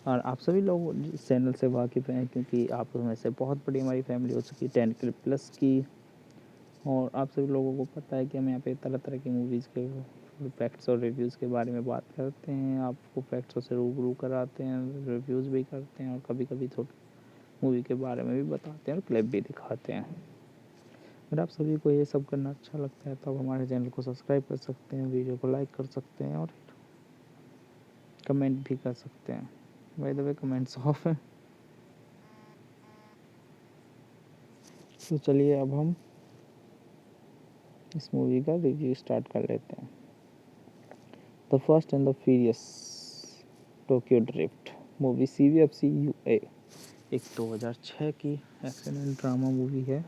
Speaker 3: और आप सभी लोग इस चैनल से वाकिफ़ हैं क्योंकि आप में से बहुत बड़ी हमारी फैमिली हो चुकी है 10K प्लस की। और आप सभी लोगों को पता है कि हम यहाँ पे तरह तरह की मूवीज़ के फैक्ट्स और रिव्यूज़ के बारे में बात करते हैं, आपको फैक्ट्सों से रूबरू कराते हैं, रिव्यूज़ भी करते हैं और कभी कभी थोड़ा मूवी के बारे में भी बताते हैं और क्लिप भी दिखाते हैं। अगर आप सभी को ये सब करना अच्छा लगता है तो आप हमारे चैनल को सब्सक्राइब कर सकते हैं, वीडियो को लाइक कर सकते हैं और कमेंट भी कर सकते हैं। By the way comments of है। तो चलिए अब हम इस मूवी का रिव्यू स्टार्ट कर लेते हैं। The fast and the furious Tokyo drift movie CVFC UA एक 2006 की एक्शन एंड ड्रामा मूवी है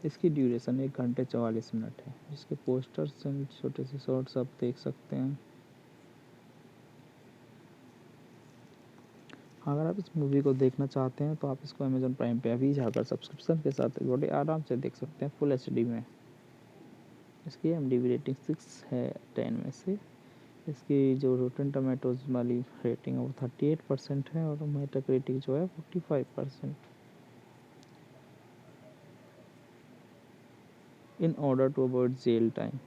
Speaker 3: इसकी ड्यूरेशन 1 घंटे 44 मिनट है। इसके पोस्टर्स एंड छोटे से शॉर्ट्स आप देख सकते हैं। अगर आप इस मूवी को देखना चाहते हैं तो आप इसको अमेजोन प्राइम पे अभी जाकर सब्सक्रिप्शन के साथ बड़े आराम से देख सकते हैं फुल एचडी में। इसकी IMDb रेटिंग 6 है 10 में से। इसकी जो रोटन टमाटोज वाली रेटिंग है वो 38% है और मेटाक्रिटिक जो है 45%। In order to avoid jail time,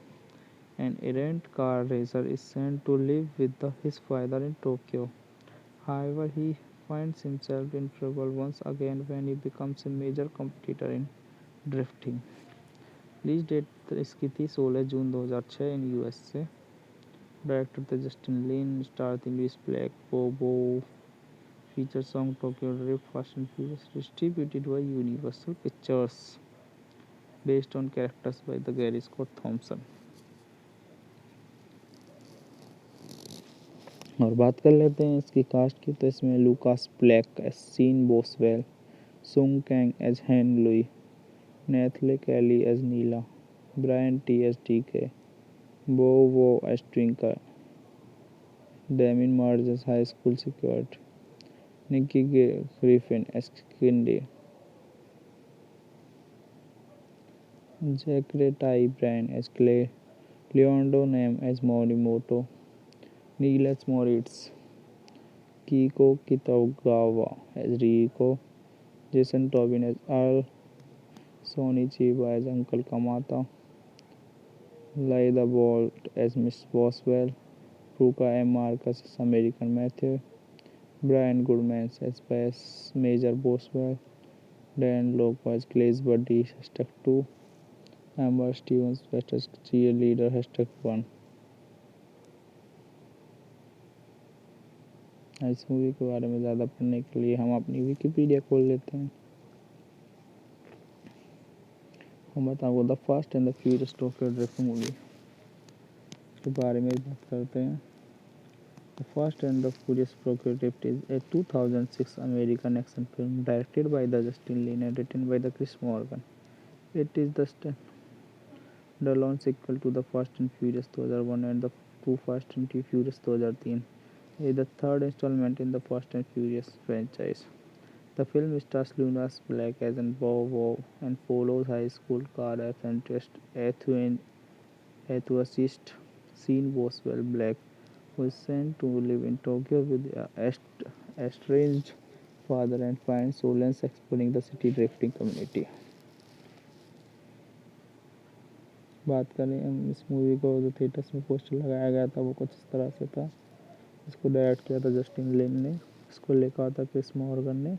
Speaker 3: an errant car racer is sent to live with his father in Tokyo. However, he finds himself in trouble once again when he becomes a major competitor in drifting. Release date इसकी थी 16 जून 2006 in US से। Director थे Justin Lin, star थी Louis Black, बोबो, feature song Tokyo drift, fast and furious, distributed by Universal Pictures, based on characters by the Gary Scott Thomson. और बात कर लेते हैं इसकी कास्ट की, तो इसमें Lucas Black as Sean Boswell, Sung Kang as Han Lue, Nathalie Kelley as Neela, Brian Tee as टीके, Bow Wow as Twinkie, Damien मार्ज as high school security, Nikki Griffin as Cindy, Zachery Ty Bryan as Clay, Leonardo Nam as Morimoto, Niles Moritz, Keiko Kitagawa as Reiko, Jason Tobin as Earl, Sonny Chiba as uncle Kamata, लाइदा bolt as Miss Boswell, Ruka M Marcus as American Matthew, Brian Goodman as बैस major Boswell, Dan लोको as Clay's buddy #2, Amber Stevens best cheer leader #1। इस movie के बारे में ज़्यादा पढ़ने के लिए हम अपनी विकिपीडिया खोल लेते हैं। हम बताओ the fast and the furious Tokyo drift movie के बारे में बात करते हैं। The fast and the furious Tokyo drift is a 2006 American action film directed by the Justin Lin and written by the Chris Morgan. It is the launch sequel to the fast and furious 2001 and the two fast and furious 2003 is the third installment in the Fast and Furious franchise. The film stars Lucas Black as an Bobo and follows high school car enthusiast Sean Boswell Black, who is sent to live in Tokyo with an estranged father and finds solace exploring the city drifting community. बात करें हम इस movie को, जो theatres में poster लगाया गया था वो कुछ इस तरह से था। इसको डायरेक्ट किया था जस्टिन लिन ने, इसको लिखा था क्रिस मॉर्गन ने,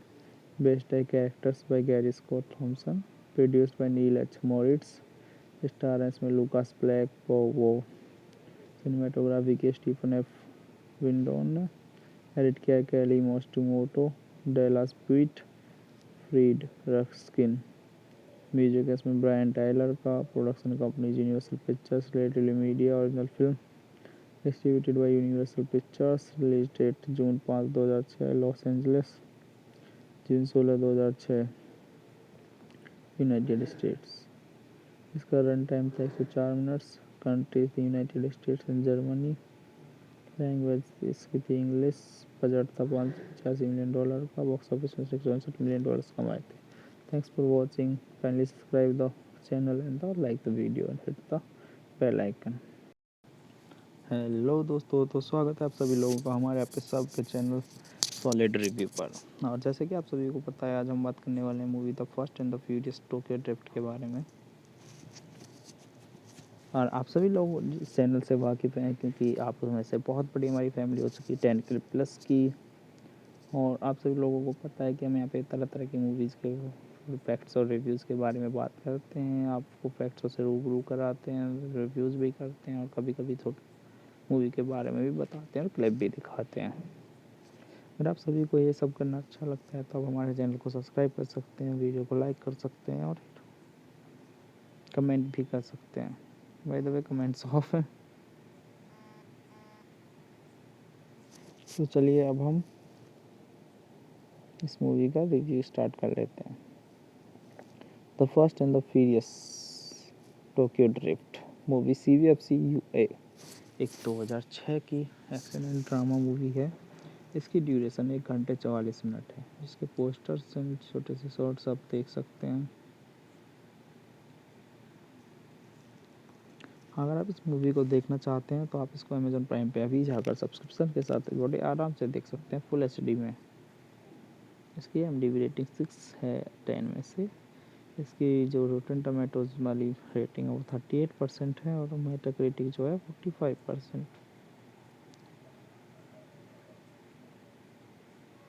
Speaker 3: बेस्ड है characters by Gary Scott Thompson, produced by nil H Moritz, star इसमें लूकास ब्लैक, वो सिनेमाटोग्राफी की स्टीफन एफ विंडोन ने, एडिट किया Kelly Matsumoto, Dallas Puett, Fred Raskin, music इसमें ब्रायन टाइलर का, production company Universal Pictures, relatively media, original film distributed by Universal Pictures, release date June 5 2006 Los Angeles, June 16 2006 United States. इसका run time था 104 minutes. Country थी United states and Germany. Language इसकी थी English. Budget था $585 million का। Box office में $664 million कमाए थे। Thanks for watching. Kindly subscribe the channel and like the video and hit the bell icon. Hello दोस्तों, तो स्वागत है आप सभी लोगों का हमारे आप सब के चैनल सॉलिड रिव्यू पर। और जैसे कि आप सभी को पता है, आज हम बात करने वाले हैं movie the fast and the furious Tokyo drift के बारे में। और आप सभी लोग इस चैनल से वाकिफ़ हैं क्योंकि आप में से बहुत बड़ी हमारी फैमिली हो चुकी है 10K प्लस की। और आप सभी लोगों को पता है कि हम यहाँ पे तरह तरह की मूवीज़ के फैक्ट्स और रिव्यूज़ के बारे में बात करते हैं, आपको फैक्ट्सों से रूबरू कराते हैं, रिव्यूज़ भी करते हैं और कभी कभी थोड़ी मूवी के बारे में भी बताते हैं और क्लिप भी दिखाते हैं। अगर आप सभी को ये सब करना अच्छा लगता है तो आप हमारे चैनल को सब्सक्राइब कर सकते हैं, वीडियो को लाइक कर सकते हैं और कमेंट भी कर सकते हैं। By the way comments of है। तो चलिए अब हम इस मूवी का रिव्यू स्टार्ट कर लेते हैं। The fast and the furious Tokyo drift movie CVFC UA एक 2006 की एक्शन एंड ड्रामा मूवी है। इसकी ड्यूरेशन 1 घंटे 44 मिनट है। इसके पोस्टर्स एंड छोटे से शॉर्ट्स आप देख सकते हैं। अगर आप इस मूवी को देखना चाहते हैं तो आप इसको अमेजोन प्राइम पे अभी जाकर सब्सक्रिप्शन के साथ बड़े आराम से देख सकते हैं फुल HD में। इसकी IMDb रेटिंग 6 है 10 में से। इसकी जो रोटन टमाटोज वाली रेटिंग है वो 38% है और मेटाक्रिटिक जो है 45%।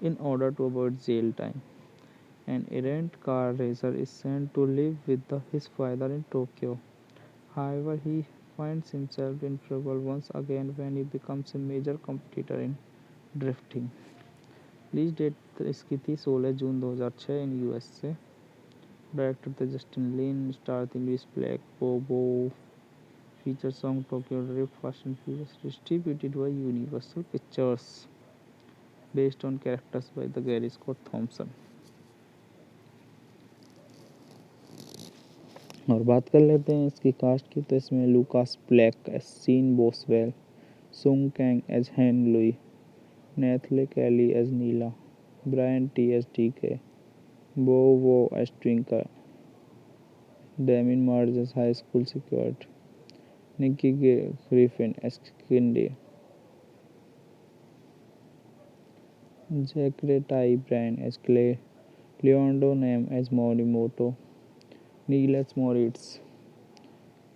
Speaker 3: In order to avoid jail time, an errant car racer is sent to live with his father in Tokyo. However, he finds himself in trouble once again when he becomes a major competitor in drifting. Release date इसकी थी 16 जून 2006 in US से। Director थे Justin Lin, star थी Louis Black, बोबो, feature song Tokyo drift, fast and furious, distributed by Universal Pictures, based on characters by the Gary Scott Thomson. और बात कर लेते हैं इसकी कास्ट की, तो इसमें Lucas Black as Sean Boswell, Sung Kang as Han Lue, Nathalie Kelley as Neela, Brian Tee as DK, Bow Wow as Twinkie, Damien मार्ज as high school security, Nikki Griffin as Cindy, Zachery Ty Bryan as Clay, Leonardo Nam as Morimoto, Niles Moritz,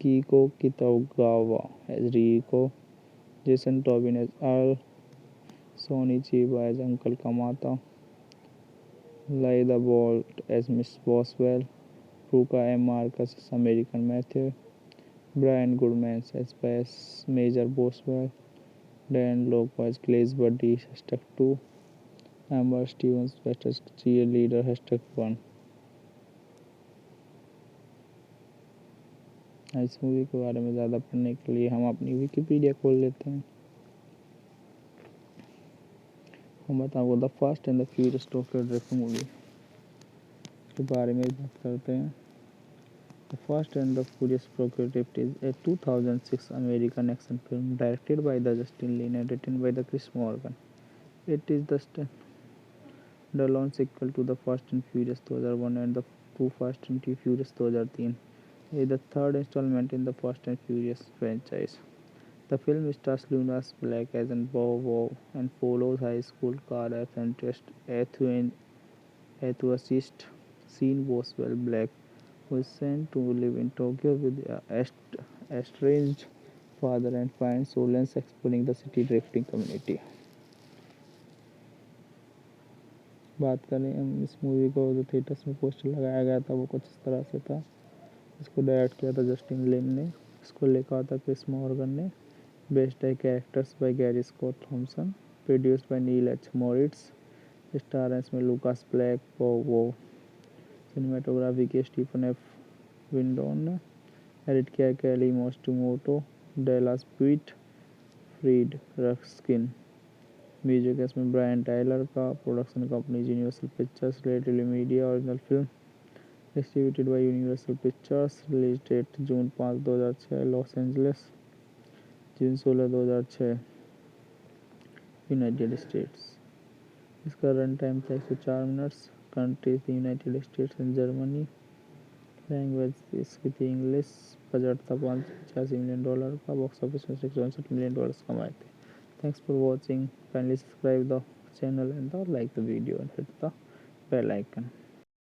Speaker 3: Keiko Kitagawa as Reiko, Jason Tobin as Earl, Sonny Chiba as uncle Kamata, लाइदा bolt as Miss Boswell, Ruka Marcus as American Matthew, Brian Goodman as Pace Major Boswell, Dan लोको as Clay's buddy #2, Amber Stevens as cheer leader #1। इस movie के बारे में ज़्यादा पढ़ने के लिए हम अपनी विकिपीडिया खोल लेते हैं। हम बताओ the fast and the furious Tokyo drift movie के बारे में बात करते हैं। The fast and the furious Tokyo drift is a 2006 American action film directed by the Justin Lin and written by the Chris Morgan. It is the launch sequel to the fast and furious 2001 and the two fast and furious 2003. It is the third installment in the Fast and Furious franchise. The film stars Lunas Black as an Bow and follows high school car apprentice enthusiast Sean Boswell Black, who is sent to live in Tokyo with a estranged father and finds solace exploring the city drifting community. बात करें हम इस movie को, जो theatres में poster लगाया गया था वो कुछ इस तरह से था। इसको डायरेक्ट किया था जस्टिन लिन ने, इसको लिखा था क्रिस मॉर्गन ने, बेस्ड है characters by Gary Scott Thompson, produced by nil H Moritz, star है इसमें लूकास ब्लैक, वो सिनेमाटोग्राफी की स्टीफन एफ विंडोन ने, एडिट किया Kelly Matsumoto, Dallas Puett, Fred Raskin, music है इसमें ब्रायन टाइलर का, production company Universal Pictures, relatively media, original film distributed by Universal Pictures, release date June 5 2006 Los Angeles, June 16 2006 United States. इसका run time था 104 minutes. Country थी United states and Germany. Language इसकी थी English. Budget था $585 million का। Box office में $662 million कमाए थे। Thanks for watching. Kindly subscribe the channel and like the video and hit the bell icon.